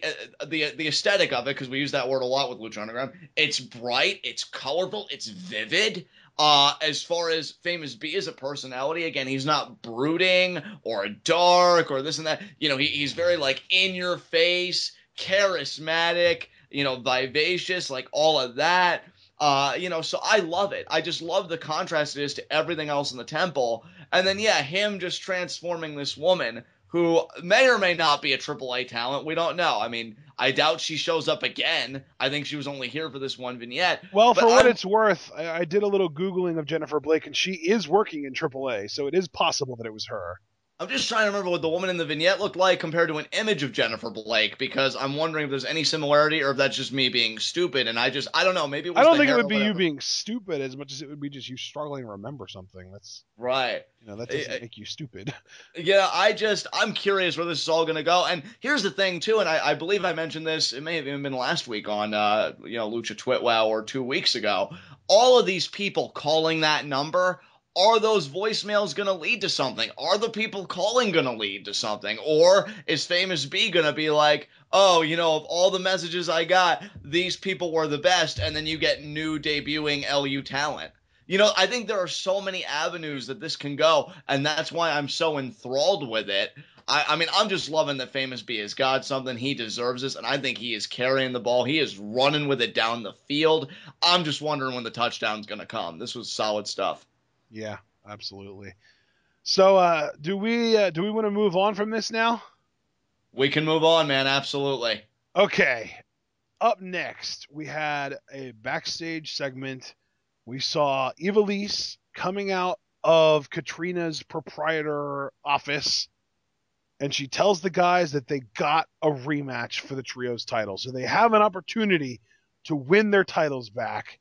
S2: the aesthetic of it, because we use that word a lot with Lucha Underground, it's bright, it's colorful, it's vivid. As far as Famous B as a personality, again, he's not brooding or dark or this and that. He's very, in your face, charismatic, vivacious, all of that. So I love it. I just love the contrast it is to everything else in the temple. And then, him just transforming this woman who may or may not be a AAA talent. We don't know. I mean, I doubt she shows up again. I think she was only here for this one vignette.
S3: Well, for what it's worth, I did a little Googling of Jennifer Blake, and she is working in AAA, so it is possible that it was her.
S2: I'm just trying to remember what the woman in the vignette looked like compared to an image of Jennifer Blake, because I'm wondering if there's any similarity or if that's just me being stupid. And I don't know. Maybe it was
S3: I don't think it would be you being stupid as much as it would be just you struggling to remember something. That's
S2: right.
S3: That doesn't make you stupid.
S2: Yeah, I'm curious where this is all going to go. And here's the thing, too, and I believe I mentioned this, it may have even been last week on, Lucha TWitWoW or 2 weeks ago. All of these people calling that number, are those voicemails going to lead to something? Are the people calling going to lead to something? Or is Famous B going to be like, of all the messages I got, these people were the best, and then you get new debuting LU talent? I think there are so many avenues that this can go, and that's why I'm so enthralled with it. I mean, I'm just loving that Famous B has got something. He deserves this, and I think he is carrying the ball. He is running with it down the field. I'm just wondering when the touchdown's going to come. This was solid stuff.
S3: Yeah, absolutely. So, do we want to move on from this now?
S2: We can move on, man. Absolutely.
S3: Okay. Up next, we had a backstage segment. We saw Ivelisse coming out of Katrina's proprietor office, and she tells the guys that they got a rematch for the trios title. So they have an opportunity to win their titles back.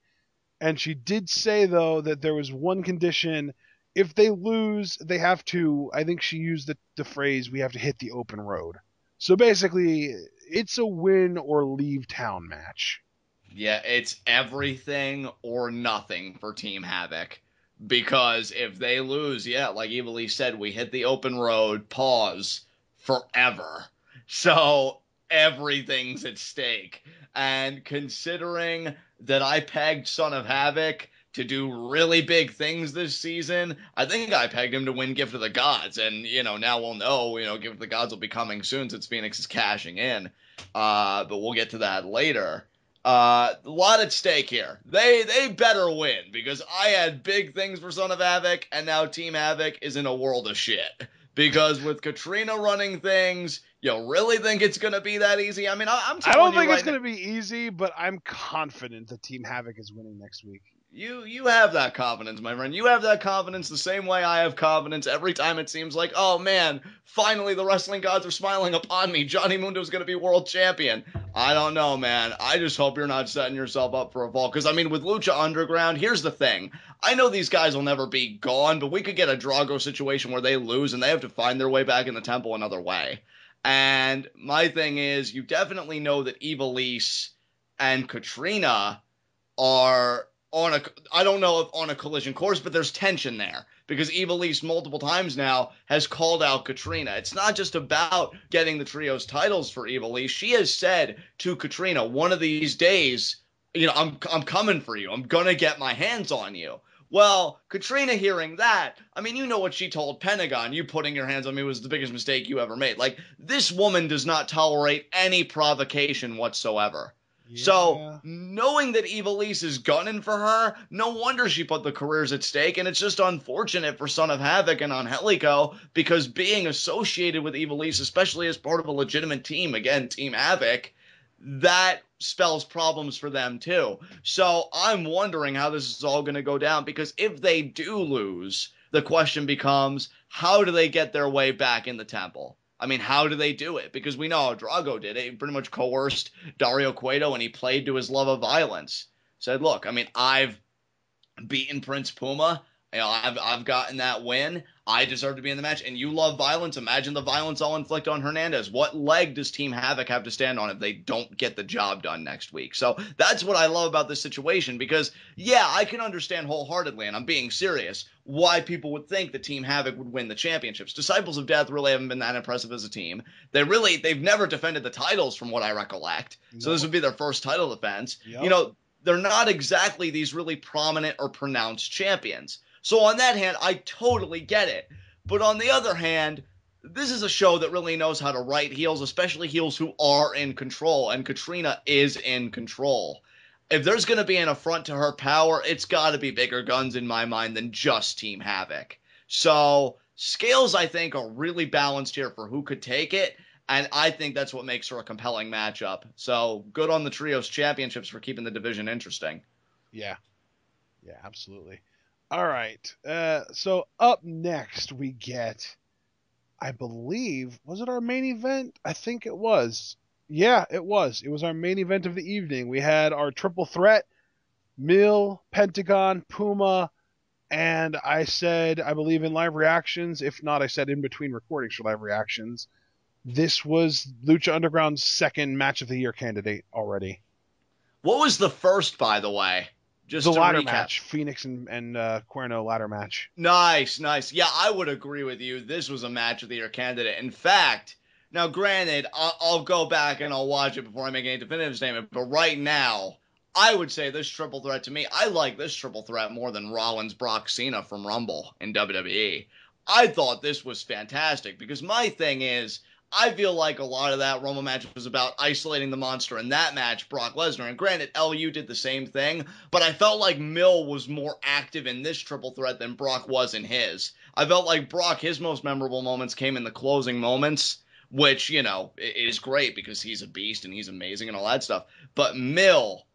S3: And she did say, though, that there was one condition. If they lose, they have to, I think she used the phrase, we have to hit the open road. So basically, it's a win or leave town match.
S2: Yeah, it's everything or nothing for Team Havoc. Because if they lose, yeah, like Ivelisse said, we hit the open road, pause, forever. So everything's at stake. And considering that I pegged Son of Havoc to do really big things this season, I think I pegged him to win Gift of the Gods. And, now we'll know, Gift of the Gods will be coming soon since Phoenix is cashing in. But we'll get to that later. A lot at stake here. They better win, because I had big things for Son of Havoc, and now Team Havoc is in a world of shit. Because with Katrina running things, you really think it's going to be that easy? I mean, I'm telling you,
S3: I don't think
S2: right
S3: it's going to be easy, but I'm confident that Team Havoc is winning next week.
S2: You have that confidence, my friend. You have that confidence the same way I have confidence every time it seems like, oh man, finally the wrestling gods are smiling upon me. Johnny Mundo's going to be world champion. I don't know, man. I just hope you're not setting yourself up for a fall. Because, I mean, with Lucha Underground, here's the thing. I know these guys will never be gone, but we could get a Drago situation where they lose and they have to find their way back in the temple another way. And my thing is, you definitely know that Ivelisse and Katrina are I don't know if on a collision course, but there's tension there because Ivelisse multiple times now has called out Katrina. It's not just about getting the trios titles for Ivelisse. She has said to Katrina, one of these days, I'm coming for you. I'm going to get my hands on you. Well, Katrina hearing that, I mean, you know what she told Pentagon. You putting your hands on me was the biggest mistake you ever made. Like, this woman does not tolerate any provocation whatsoever.
S3: Yeah.
S2: So, knowing that Ivelisse is gunning for her, no wonder she put the careers at stake, and it's just unfortunate for Son of Havoc and Angelico, because being associated with Ivelisse, especially as part of a legitimate team, again, Team Havoc, that spells problems for them too. So, I'm wondering how this is all going to go down, because if they do lose, the question becomes, how do they get their way back in the temple? I mean, how do they do it? Because we know how Drago did it. He pretty much coerced Dario Cueto, and he played to his love of violence. Said, look, I mean, I've beaten Prince Puma. I've gotten that win. I deserve to be in the match. And you love violence. Imagine the violence I'll inflict on Hernandez. What leg does Team Havoc have to stand on if they don't get the job done next week? So that's what I love about this situation, because, yeah, I can understand wholeheartedly, and I'm being serious, why people would think that Team Havoc would win the championships. Disciples of Death really haven't been that impressive as a team. They've never defended the titles from what I recollect. No. So this would be their first title defense. Yep. They're not exactly these really prominent or pronounced champions. So on that hand, I totally get it. But on the other hand, this is a show that really knows how to write heels, especially heels who are in control, and Katrina is in control. If there's going to be an affront to her power, it's got to be bigger guns in my mind than just Team Havoc. So scales, I think, are really balanced here for who could take it, and I think that's what makes her a compelling matchup. So good on the Trios Championships for keeping the division interesting.
S3: Yeah, absolutely. All right, so up next we get, I believe, was it our main event? I think it was. Yeah, it was. It was our main event of the evening. We had our triple threat, Mill, Pentagon, Puma, and I said, I believe in live reactions, if not, I said in between recordings for live reactions, this was Lucha Underground's second match of the year candidate already.
S2: What was the first, by the way? Just
S3: the ladder
S2: recap.
S3: match, Fenix and Cuerno ladder match.
S2: Nice. Yeah, I would agree with you. This was a match of the year candidate. In fact, now granted, I'll go back and I'll watch it before I make any definitive statement, but right now, I would say this triple threat to me, I like this triple threat more than Rollins, Brock, Cena from Rumble in WWE. I thought this was fantastic because my thing is, I feel like a lot of that Rumble match was about isolating the monster in that match, Brock Lesnar. And granted, LU did the same thing, but I felt like Mill was more active in this triple threat than Brock was in his. I felt like Brock, his most memorable moments came in the closing moments, which, you know, is great because he's a beast and he's amazing and all that stuff. But Mill,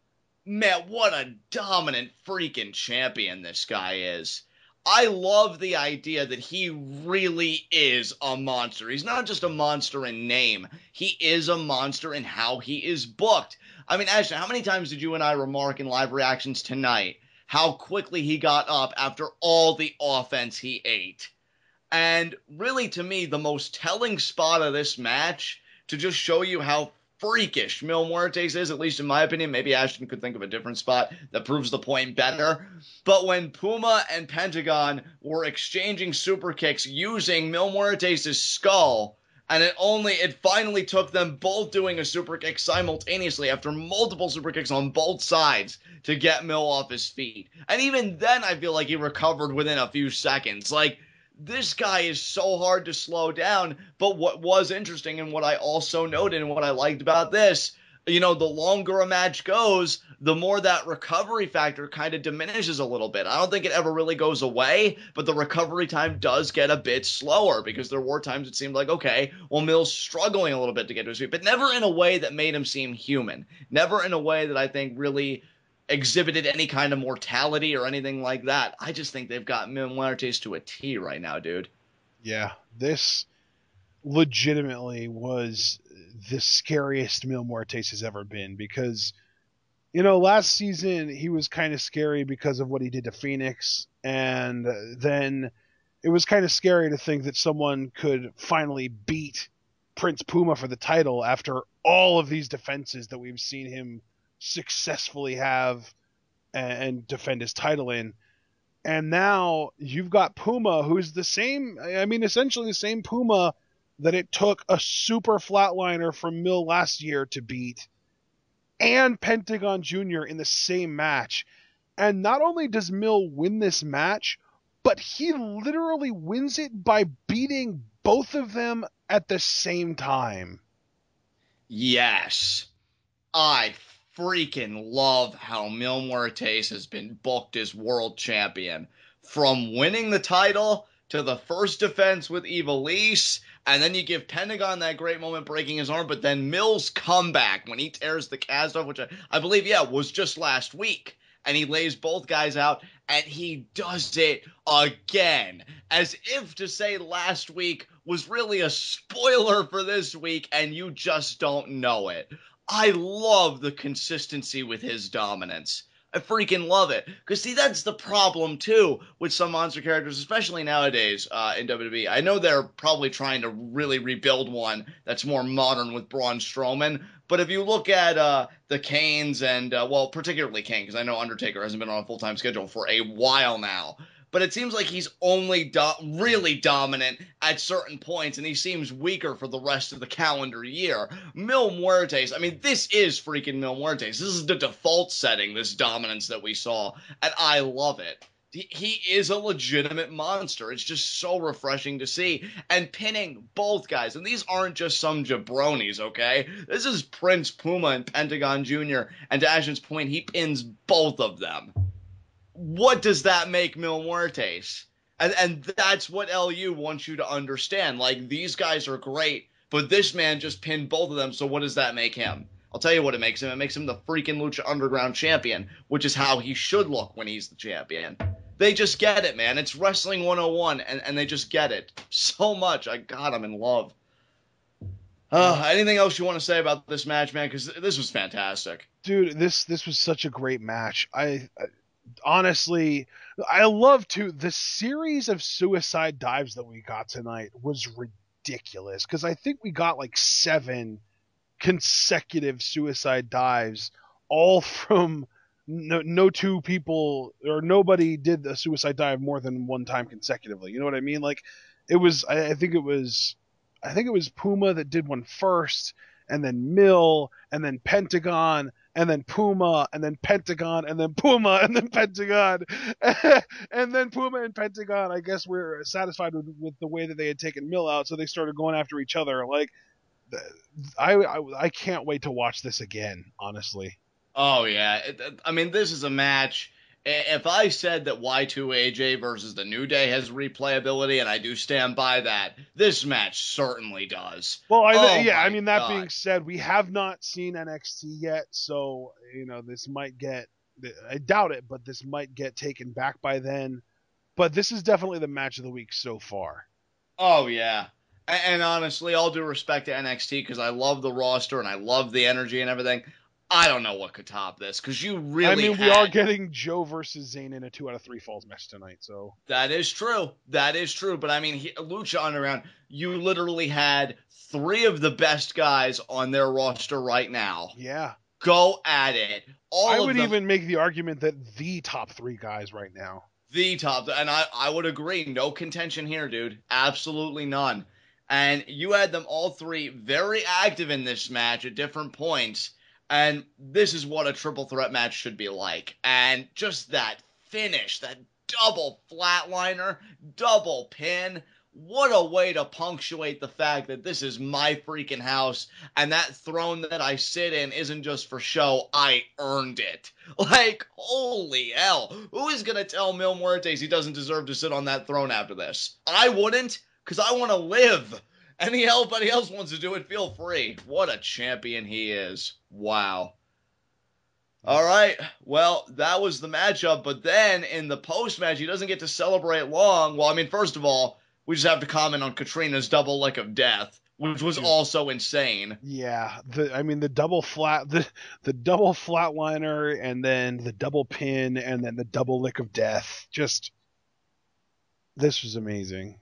S2: man, what a dominant freaking champion this guy is. I love the idea that he really is a monster. He's not just a monster in name. He is a monster in how he is booked. I mean, Ashton, how many times did you and I remark in live reactions tonight how quickly he got up after all the offense he ate? And really, to me, the most telling spot of this match, to just show you how freakish Mil Muertes is, at least in my opinion. Maybe Ashton could think of a different spot that proves the point better. But when Puma and Pentagon were exchanging super kicks using Mil Muertes' skull, and it finally took them both doing a super kick simultaneously after multiple super kicks on both sides to get Mil off his feet. And even then, I feel like he recovered within a few seconds. Like, this guy is so hard to slow down, but what was interesting and what I also noted and what I liked about this, you know, the longer a match goes, the more that recovery factor kind of diminishes a little bit. I don't think it ever really goes away, but the recovery time does get a bit slower because there were times it seemed like, okay, well, Mill's struggling a little bit to get to his feet, but never in a way that made him seem human. Never in a way that I think really exhibited any kind of mortality or anything like that. I just think they've got Mil Muertes to a T right now, dude.
S3: Yeah, this legitimately was the scariest Mil Muertes has ever been because, you know, last season he was kind of scary because of what he did to Fenix, and then it was kind of scary to think that someone could finally beat Prince Puma for the title after all of these defenses that we've seen him successfully have and defend his title in. And now you've got Puma, who's the same, I mean, essentially the same Puma that it took a super flatliner from Mill last year to beat, and Pentagon Jr. in the same match. And not only does Mill win this match, but he literally wins it by beating both of them at the same time.
S2: Yes. I freaking love how Mil Muertes has been booked as world champion. From winning the title to the first defense with Ivelisse, and then you give Pentagon that great moment breaking his arm, but then Mill's comeback when he tears the cast off, which I believe, was just last week. And he lays both guys out, and he does it again. As if to say last week was really a spoiler for this week, and you just don't know it. I love the consistency with his dominance. I freaking love it. Because, see, that's the problem, too, with some monster characters, especially nowadays in WWE. I know they're probably trying to really rebuild one that's more modern with Braun Strowman. But if you look at the Kanes and, particularly Kane, because I know Undertaker hasn't been on a full-time schedule for a while now. But it seems like he's only really dominant at certain points, and he seems weaker for the rest of the calendar year. Mil Muertes, I mean, this is freaking Mil Muertes. This is the default setting, this dominance that we saw, and I love it. He is a legitimate monster. It's just so refreshing to see. And pinning both guys, and these aren't just some jabronis, okay? This is Prince Puma and Pentagon Jr., and to Ashton's point, he pins both of them. What does that make Mil Muertes? And that's what LU wants you to understand. Like, these guys are great, but this man just pinned both of them, so what does that make him? I'll tell you what it makes him. It makes him the freaking Lucha Underground champion, which is how he should look when he's the champion. They just get it, man. It's Wrestling 101, and they just get it so much. God, I'm in love. Anything else you want to say about this match, man? Because this was fantastic.
S3: Dude, this was such a great match. Honestly, I love the series of suicide dives that we got tonight was ridiculous because I think we got like 7 consecutive suicide dives, all from no two people, or nobody did a suicide dive more than one time consecutively. You know what I mean? Like, it was, I think it was Puma that did one first, and then Mill, and then Pentagon, and then Puma, and then Pentagon, and then Puma, and then Pentagon, and then Puma and Pentagon. I guess we're satisfied with the way that they had taken Mill out, so they started going after each other. Like, I can't wait to watch this again, honestly.
S2: Oh, yeah. I mean, this is a match. If I said that Y2AJ versus the New Day has replayability, and I do stand by that, this match certainly does.
S3: Well,
S2: I
S3: mean, that being said, we have not seen NXT yet, so, this might get, I doubt it, but this might get taken back by then. But this is definitely the match of the week so far.
S2: Oh, yeah. And honestly, all due respect to NXT, because I love the roster and I love the energy and everything, I don't know what could top this, because you really
S3: we are getting Joe versus Zayn in a 2 out of 3 falls match tonight, so.
S2: That is true. That is true. But I mean, Lucha Underground, you literally had 3 of the best guys on their roster right now.
S3: Yeah.
S2: Go at it.
S3: I would even make the argument that the top 3 guys right now.
S2: The top, and I would agree. No contention here, dude. Absolutely none. And you had them all 3 very active in this match at different points. And this is what a triple threat match should be like. And just that finish, that double flatliner, double pin. What a way to punctuate the fact that this is my freaking house. And that throne that I sit in isn't just for show. I earned it. Like, holy hell. Who is going to tell Mil Muertes he doesn't deserve to sit on that throne after this? I wouldn't, because I want to live. Anybody else wants to do it, feel free. What a champion he is. Wow. All right. Well, that was the matchup. But then in the post-match, he doesn't get to celebrate long. Well, I mean, first of all, we just have to comment on Katrina's double lick of death, which was also insane.
S3: Yeah. The double flatliner, and then the double pin, and then the double lick of death. This was amazing.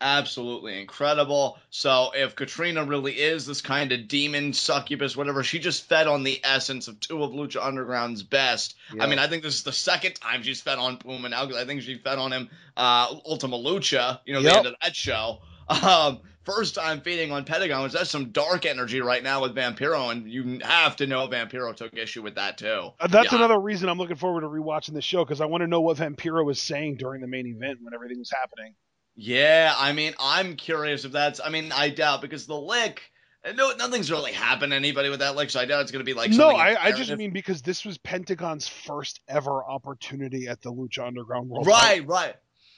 S2: Absolutely incredible. So if Katrina really is this kind of demon, succubus, whatever, she just fed on the essence of 2 of Lucha Underground's best. Yeah. I mean, I think this is the second time she's fed on Puma now, because I think she fed on him Ultima Lucha, the end of that show. First time feeding on Pentagon, which that's some dark energy right now with Vampiro, and you have to know Vampiro took issue with that too.
S3: That's another reason I'm looking forward to rewatching the show, because I want to know what Vampiro was saying during the main event when everything was happening.
S2: Yeah, I mean, I'm curious if that's... I mean, I doubt, because the lick... nothing's really happened to anybody with that lick, so I doubt it's going to be like something...
S3: No, I just mean because this was Pentagon's first ever opportunity at the Lucha Underground World
S2: Right.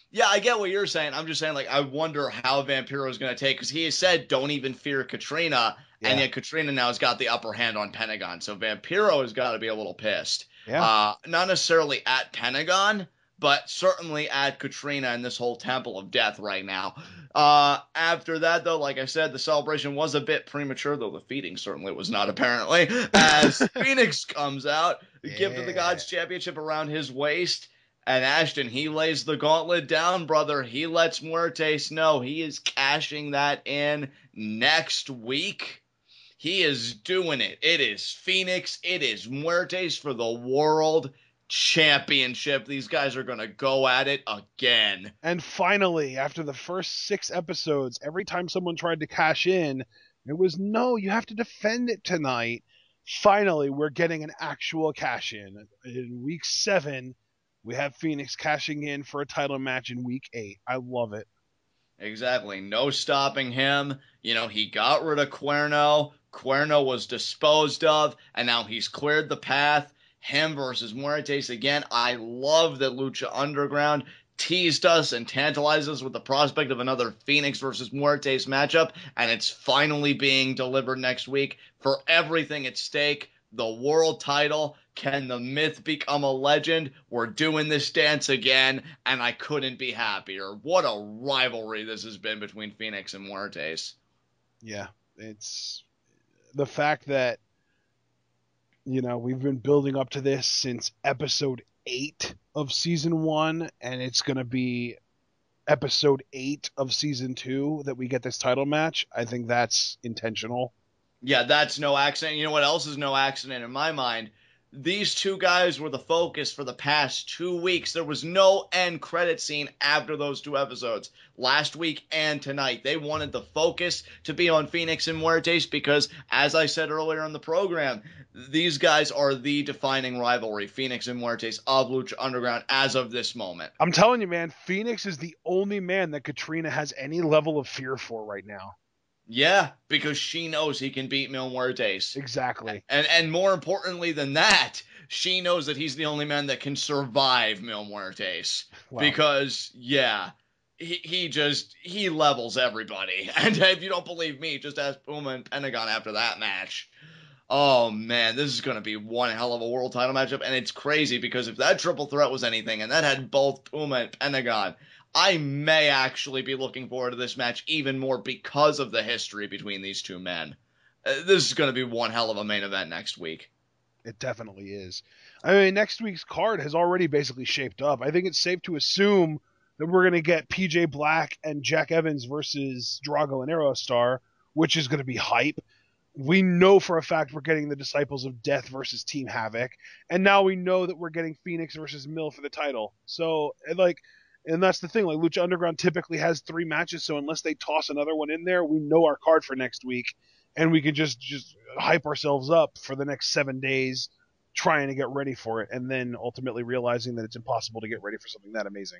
S2: Yeah, I get what you're saying. I'm just saying, I wonder how Vampiro is going to take... Because he has said, don't even fear Katrina, and yet Katrina now has got the upper hand on Pentagon, so Vampiro has got to be a little pissed.
S3: Yeah.
S2: Not necessarily at Pentagon, but certainly at Katrina and this whole Temple of Death right now. After that, though, like I said, the celebration was a bit premature, though the feeding certainly was not, apparently, as Fenix comes out, give the Gods Championship around his waist, and Ashton, he lays the gauntlet down, brother. He lets Muertes know he is cashing that in next week. He is doing it. It is Fenix. It is Muertes for the World Championship. These guys are going to go at it again.
S3: And finally, after the first 6 episodes, every time someone tried to cash in, it was, no, you have to defend it tonight. Finally, we're getting an actual cash in. In week 7, we have Fenix cashing in for a title match in week 8. I love it.
S2: Exactly. No stopping him. He got rid of Cuerno. Cuerno was disposed of, and now he's cleared the path. Him versus Muertes again. I love that Lucha Underground teased us and tantalized us with the prospect of another Fenix versus Muertes matchup, and it's finally being delivered next week. For everything at stake, the world title. Can the myth become a legend? We're doing this dance again, and I couldn't be happier. What a rivalry this has been between Fenix and Muertes.
S3: Yeah, it's the fact that we've been building up to this since episode 8 of season 1, and it's going to be episode 8 of season 2 that we get this title match. I think that's intentional.
S2: Yeah, that's no accident. You know what else is no accident in my mind? these two guys were the focus for the past 2 weeks. There was no end credit scene after those 2 episodes, last week and tonight. They wanted the focus to be on Fenix and Muertes because, as I said earlier in the program, these guys are the defining rivalry, Fenix and Muertes, of Lucha Underground as of this moment.
S3: I'm telling you, man, Fenix is the only man that Katrina has any level of fear for right now.
S2: Yeah, because she knows he can beat Mil Muertes.
S3: Exactly.
S2: And more importantly than that, she knows that he's the only man that can survive Mil Muertes. Wow. Because, yeah, he levels everybody. And if you don't believe me, just ask Puma and Pentagon after that match. Oh, man, this is going to be one hell of a world title matchup. And it's crazy because if that triple threat was anything, and that had both Puma and Pentagon, I may actually be looking forward to this match even more because of the history between these two men. This is going to be one hell of a main event next week.
S3: It definitely is. I mean, next week's card has already basically shaped up. I think it's safe to assume that we're going to get PJ Black and Jack Evans versus Drago and Aero, which is going to be hype. We know for a fact we're getting the Disciples of Death versus Team Havoc. And now we know that we're getting Fenix versus Mil for the title. So, and that's the thing, Lucha Underground typically has 3 matches, so unless they toss another one in there, we know our card for next week, and we can just hype ourselves up for the next 7 days trying to get ready for it, and then ultimately realizing that it's impossible to get ready for something that amazing.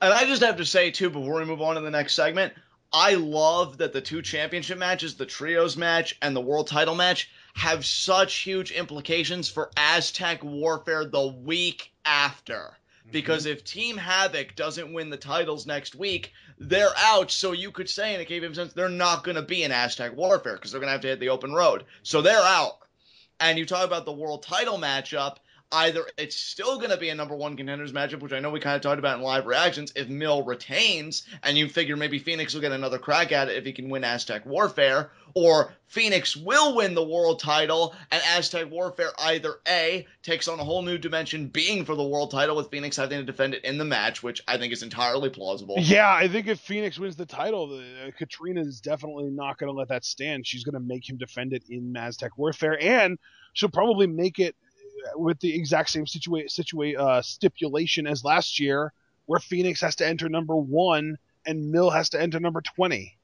S2: And I just have to say, too, before we move on to the next segment, I love that the 2 championship matches, the trios match and the world title match, have such huge implications for Aztec Warfare the week after. Because if Team Havoc doesn't win the titles next week, they're out. So you could say, in a cave sense, they're not going to be in Aztec Warfare because they're going to have to hit the open road. So they're out. And you talk about the world title matchup, either it's still going to be a number 1 contenders matchup, which I know we kind of talked about in live reactions, if Mil retains, and you figure maybe Fenix will get another crack at it if he can win Aztec Warfare, or Fenix will win the world title, and Aztec Warfare either A, takes on a whole new dimension being for the world title with Fenix having to defend it in the match, which I think is entirely plausible.
S3: Yeah, I think if Fenix wins the title, Katrina is definitely not going to let that stand. She's going to make him defend it in Aztec Warfare, and she'll probably make it with the exact same stipulation as last year, where Fenix has to enter number 1 and Mil has to enter number 20.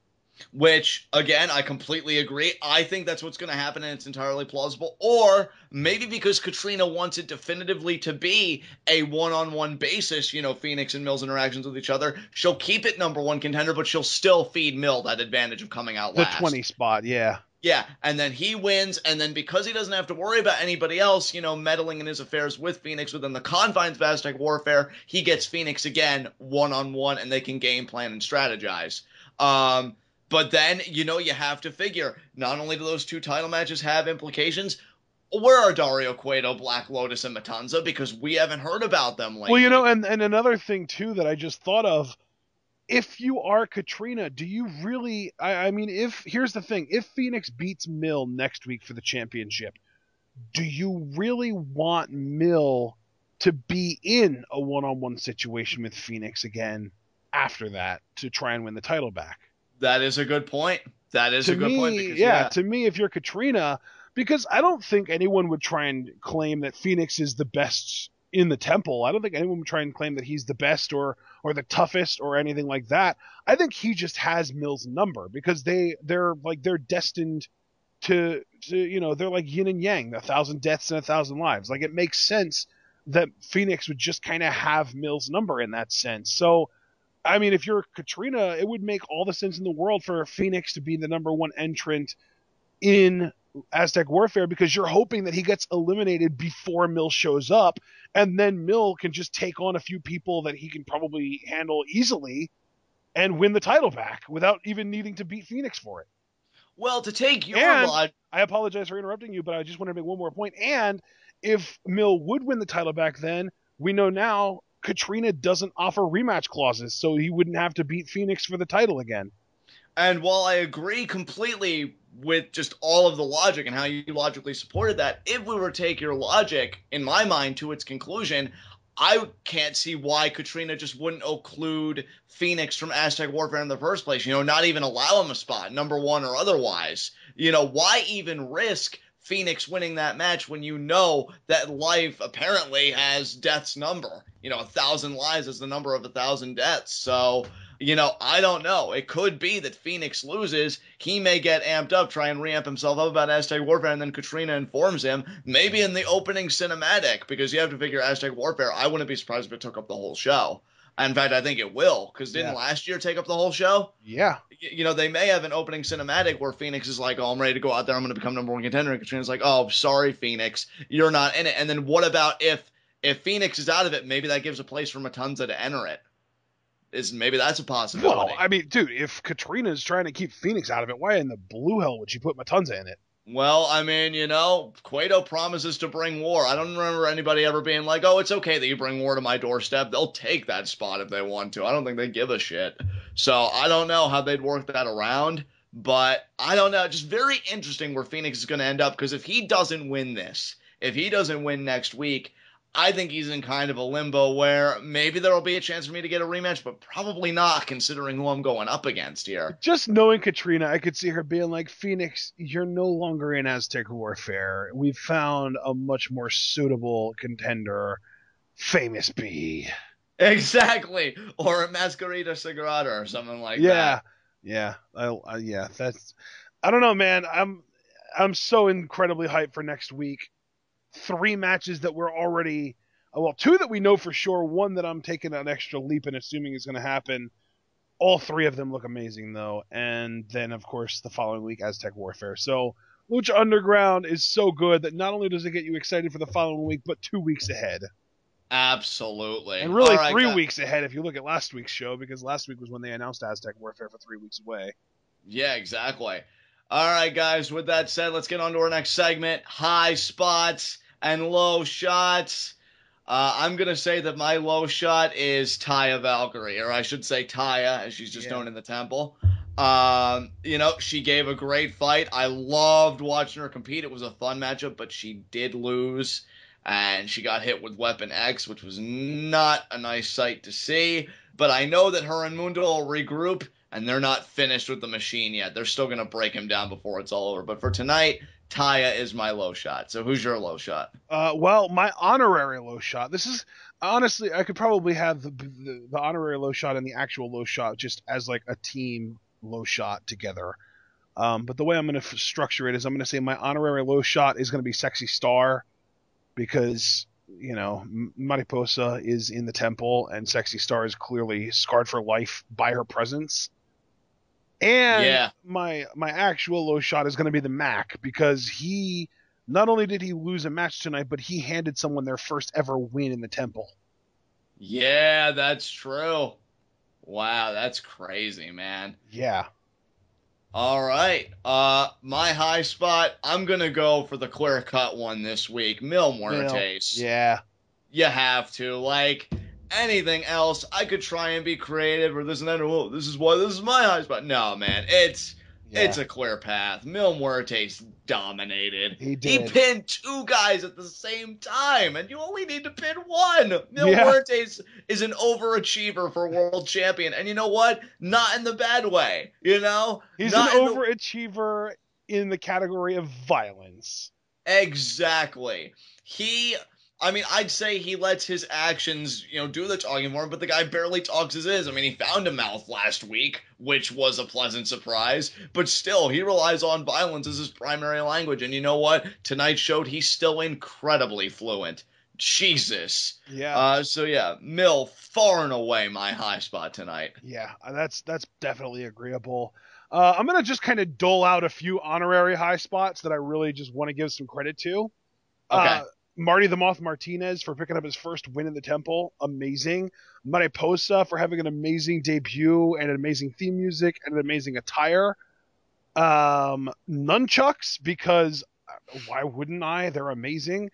S2: Which, again, I completely agree. I think that's what's going to happen, and it's entirely plausible. Or maybe because Katrina wants it definitively to be a one-on-one basis, Fenix and Mil's interactions with each other, she'll keep it number 1 contender, but she'll still feed Mil that advantage of coming out last.
S3: The 20 spot, yeah.
S2: Yeah, and then he wins, and then because he doesn't have to worry about anybody else, meddling in his affairs with Fenix within the confines of Aztec Warfare, he gets Fenix again one-on-one, and they can game plan and strategize. But then, you have to figure, not only do those 2 title matches have implications, where are Dario Cueto, Black Lotus, and Matanza? Because we haven't heard about them lately.
S3: Well, and another thing, too, that I just thought of, if you are Katrina, do you really... here's the thing. If Fenix beats Mil next week for the championship, do you really want Mil to be in a one-on-one situation with Fenix again after that to try and win the title back?
S2: That is a good point. Because,
S3: to me, if you're Katrina, because I don't think anyone would try and claim that Fenix is the best in the temple. I don't think anyone would try and claim that he's the best or the toughest or anything like that. I think he just has Mil's number because they're destined to they're like yin and yang, 1,000 deaths and 1,000 lives. Like, it makes sense that Fenix would just kind of have Mil's number in that sense. So, I mean, if you're Katrina, it would make all the sense in the world for Fenix to be the number 1 entrant in Aztec Warfare because you're hoping that he gets eliminated before Mil shows up, and then Mil can just take on a few people that he can probably handle easily and win the title back without even needing to beat Fenix for it.
S2: Well, to take your
S3: I apologize for interrupting you, but I just want to make one more point. And if Mil would win the title back then, we know now Katrina doesn't offer rematch clauses, so he wouldn't have to beat Fenix for the title again.
S2: And while I agree completely with just all of the logic and how you logically supported that, if we were to take your logic, in my mind, to its conclusion, I can't see why Katrina just wouldn't occlude Fenix from Aztec Warfare in the first place. Not even allow him a spot, number 1 or otherwise. Why even risk Fenix winning that match when you know that life apparently has death's number. 1,000 lives is the number of 1,000 deaths. So, I don't know. It could be that Fenix loses. He may get amped up, try and reamp himself up about Aztec Warfare, and then Katrina informs him, maybe in the opening cinematic, because you have to figure Aztec Warfare, I wouldn't be surprised if it took up the whole show. In fact, I think it will, because didn't last year take up the whole show?
S3: Yeah.
S2: They may have an opening cinematic where Fenix is like, oh, I'm ready to go out there, I'm going to become number one contender, and Katrina's like, oh, sorry, Fenix, you're not in it. And then what about if Fenix is out of it, maybe that gives a place for Matanza to enter it. Maybe that's a possibility.
S3: Well, I mean, dude, if Katrina's trying to keep Fenix out of it, why in the blue hell would she put Matanza in it?
S2: Well, I mean, Cueto promises to bring war. I don't remember anybody ever being like, oh, it's okay that you bring war to my doorstep. They'll take that spot if they want to. I don't think they give a shit. So I don't know how they'd work that around, but I don't know. Just very interesting where Fenix is going to end up, because if he doesn't win this, if he doesn't win next week, I think he's in kind of a limbo where maybe there will be a chance for me to get a rematch, but probably not, considering who I'm going up against here.
S3: Just knowing Katrina, I could see her being like, Fenix, you're no longer in Aztec Warfare. We've found a much more suitable contender, Famous B.
S2: Exactly. Or a Masquerita Sagrada or something like that.
S3: Yeah. That's, I don't know, man. I'm so incredibly hyped for next week. 3 matches that we're already, 2 that we know for sure, 1 that I'm taking an extra leap and assuming is going to happen. All 3 of them look amazing, though. And then, of course, the following week, Aztec Warfare. So, Lucha Underground is so good that not only does it get you excited for the following week, but 2 weeks ahead.
S2: Absolutely.
S3: And really 3 weeks ahead if you look at last week's show, because last week was when they announced Aztec Warfare for 3 weeks away.
S2: Yeah, exactly. All right, guys, with that said, let's get on to our next segment, high spots and low shots. I'm going to say that my low shot is Taya Valkyrie, or I should say Taya, as she's just known in the temple. She gave a great fight. I loved watching her compete. It was a fun matchup, but she did lose, and she got hit with Weapon X, which was not a nice sight to see. But I know that her and Mundo will regroup, and they're not finished with the machine yet. They're still going to break him down before it's all over. But for tonight, Taya is my low shot. So who's your low shot?
S3: Well, my honorary low shot. This is, honestly, I could probably have the honorary low shot and the actual low shot just as like a team low shot together. But the way I'm going to structure it is I'm going to say my honorary low shot is going to be Sexy Star, because, Mariposa is in the temple and Sexy Star is clearly scarred for life by her presence. And my actual low shot is going to be the Mack, because he not only did he lose a match tonight, but he handed someone their first ever win in the temple.
S2: Yeah, that's true. Wow, that's crazy, man.
S3: Yeah.
S2: All right. My high spot, I'm going to go for the clear-cut one this week. Muertes.
S3: Yeah.
S2: You have to. Like, anything else, I could try and be creative or this and that. Oh, this is my high spot. No, man. It's a clear path. Muertes dominated.
S3: He did.
S2: He pinned 2 guys at the same time, and you only need to pin 1. Muertes is an overachiever for world champion, and you know what? Not in the bad way. He's
S3: an overachiever in the category of violence.
S2: Exactly. I'd say he lets his actions, do the talking for him, but the guy barely talks as is. I mean, he found a mouth last week, which was a pleasant surprise, but still, he relies on violence as his primary language, and you know what? Tonight showed he's still incredibly fluent. Jesus.
S3: Yeah.
S2: Mill, far and away my high spot tonight.
S3: Yeah, that's definitely agreeable. I'm going to just kind of dole out a few honorary high spots that I really just want to give some credit to.
S2: Okay.
S3: Marty the Moth Martinez for picking up his first win in the temple. Amazing. Mariposa for having an amazing debut and an amazing theme music and an amazing attire. Nunchucks, because why wouldn't I? They're amazing.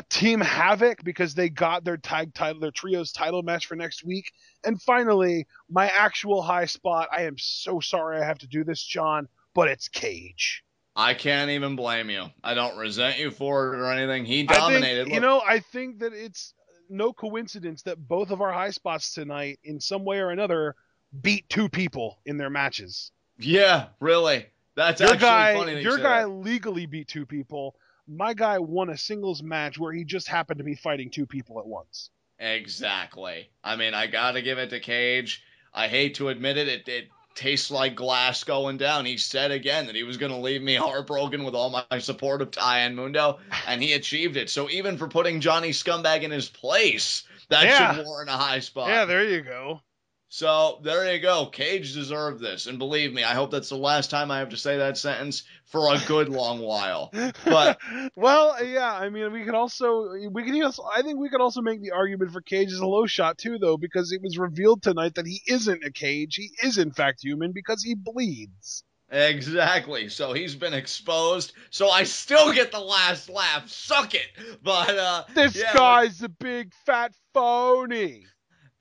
S3: Team Havoc, because they got their trios title match for next week. And finally, my actual high spot. I am so sorry I have to do this, John, but it's Cage.
S2: I can't even blame you. I don't resent you for it or anything. He dominated.
S3: I think that it's no coincidence that both of our high spots tonight, in some way or another, beat 2 people in their matches.
S2: Yeah, really. That's
S3: Your
S2: actually
S3: guy,
S2: funny that you
S3: your
S2: say
S3: guy
S2: that.
S3: legally beat 2 people. My guy won a singles match where he just happened to be fighting 2 people at once.
S2: Exactly. I mean, I gotta give it to Cage. I hate to admit it, it tastes like glass going down. He said again that he was gonna leave me heartbroken with all my support of Taya and Mundo, and he achieved it. So even for putting Johnny Scumbag in his place, that should
S3: Yeah.
S2: warrant a high spot.
S3: Yeah, there you go.
S2: So there you go. Cage deserved this, and believe me, I hope that's the last time I have to say that sentence for a good long while. But
S3: well, yeah, I mean, I think we could also make the argument for Cage as a low shot too, though, because it was revealed tonight that he isn't a Cage. He is in fact human because he bleeds.
S2: exactly, so he's been exposed. So I still get the last laugh. Suck it. But
S3: This
S2: yeah,
S3: guy's a big fat phony.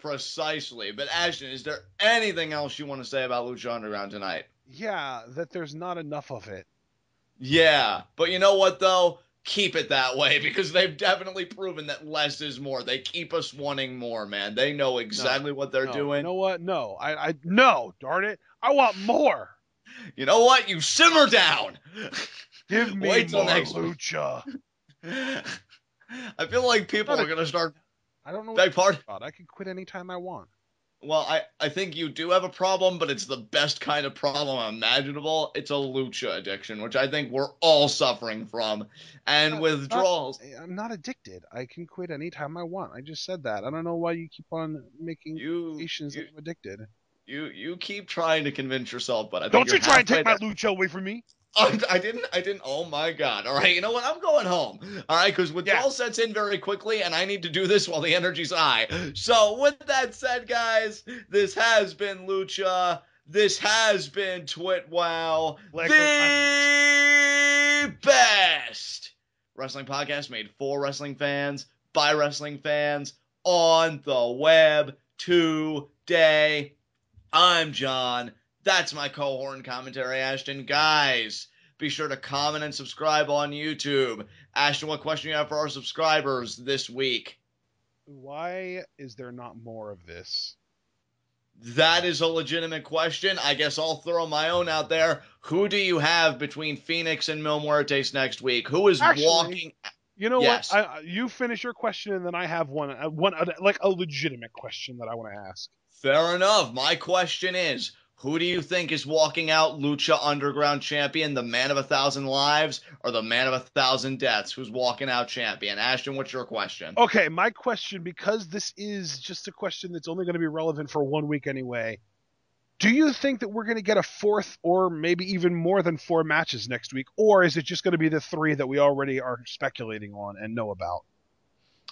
S2: precisely. But Ashton, is there anything else you want to say about Lucha Underground tonight?
S3: Yeah, that there's not enough of it.
S2: Yeah, but you know what though? Keep it that way because they've definitely proven that less is more. They keep us wanting more, man. They know exactly what they're doing.
S3: You know what? No, no, darn it, I want more.
S2: You know what? You simmer down.
S3: Give me
S2: Wait till
S3: more
S2: next
S3: Lucha.
S2: I feel like people are gonna start.
S3: I don't know what
S2: Beg pardon.
S3: I can quit anytime I want.
S2: Well, I think you do have a problem, but it's the best kind of problem imaginable. It's a lucha addiction, which I think we're all suffering from, and withdrawals.
S3: I'm not addicted. I can quit anytime I want. I just said that. I don't know why you keep on making accusations that I'm addicted.
S2: You keep trying to convince yourself, but I think
S3: don't you try and take
S2: there.
S3: my lucha away from me.
S2: I didn't. Oh my God. All right. You know what? I'm going home. All right. Because withdrawal sets in very quickly, and I need to do this while the energy's high. So, with that said, guys, this has been Lucha. This has been TWitWoW. The best wrestling podcast made for wrestling fans, by wrestling fans, on the web today. I'm John. That's my cohort and commentary, Ashton. Guys, be sure to comment and subscribe on YouTube. Ashton, what question you have for our subscribers this week?
S3: Why is there not more of this?
S2: That is a legitimate question. I guess I'll throw my own out there. Who do you have between Fenix and Muertes next week? Who is walking?
S3: You know what? You finish your question, and then I have one like a legitimate question that I want to ask.
S2: Fair enough. My question is, who do you think is walking out Lucha Underground champion, the man of 1,000 lives, or the man of 1,000 deaths? Who's walking out champion? Ashton, what's your question?
S3: Okay, my question, because this is just a question that's only going to be relevant for 1 week anyway. Do you think that we're going to get a 4th or maybe even more than 4 matches next week? Or is it just going to be the 3 that we already are speculating on and know about?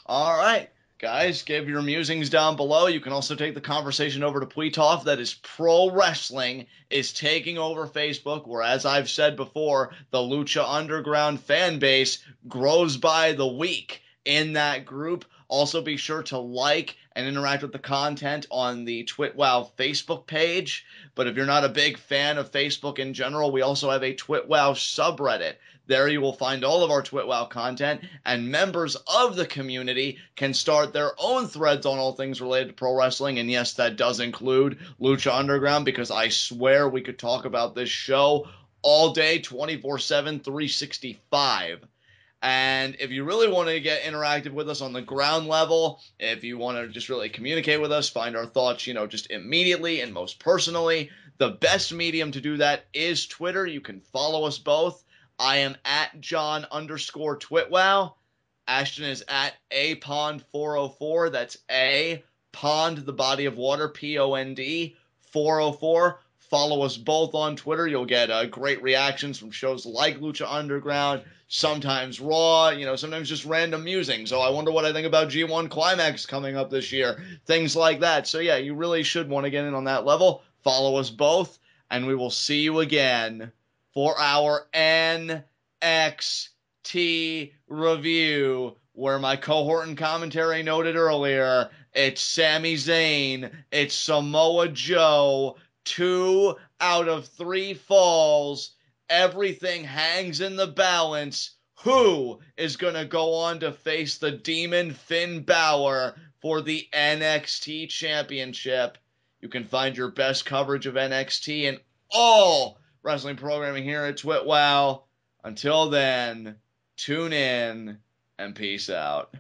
S2: All right. Guys, give your musings down below. You can also take the conversation over to Pweetoff. That is Pro Wrestling is taking over Facebook, where, as I've said before, the Lucha Underground fan base grows by the week in that group. Also, be sure to like and interact with the content on the TWitWoW Facebook page. But if you're not a big fan of Facebook in general, we also have a TWitWoW subreddit. There you will find all of our TWitWoW content, and members of the community can start their own threads on all things related to pro wrestling. And yes, that does include Lucha Underground, because I swear we could talk about this show all day, 24/7, 365. And if you really want to get interactive with us on the ground level, if you want to just really communicate with us, find our thoughts, just immediately and most personally, the best medium to do that is Twitter. You can follow us both. I am at John_TWitWoW. Ashton is at apond404. That's A, pond, the body of water, Pond, 404. Follow us both on Twitter. You'll get great reactions from shows like Lucha Underground, sometimes Raw, sometimes just random musings. So I wonder what I think about G1 Climax coming up this year, things like that. So yeah, you really should want to get in on that level. Follow us both, and we will see you again for our NXT review, where my cohort and commentary noted earlier, it's Sami Zayn, it's Samoa Joe, 2 out of 3 falls, everything hangs in the balance. Who is going to go on to face the Demon Finn Balor for the NXT Championship? You can find your best coverage of NXT and all wrestling programming here at TWitWoW. Until then, tune in and peace out.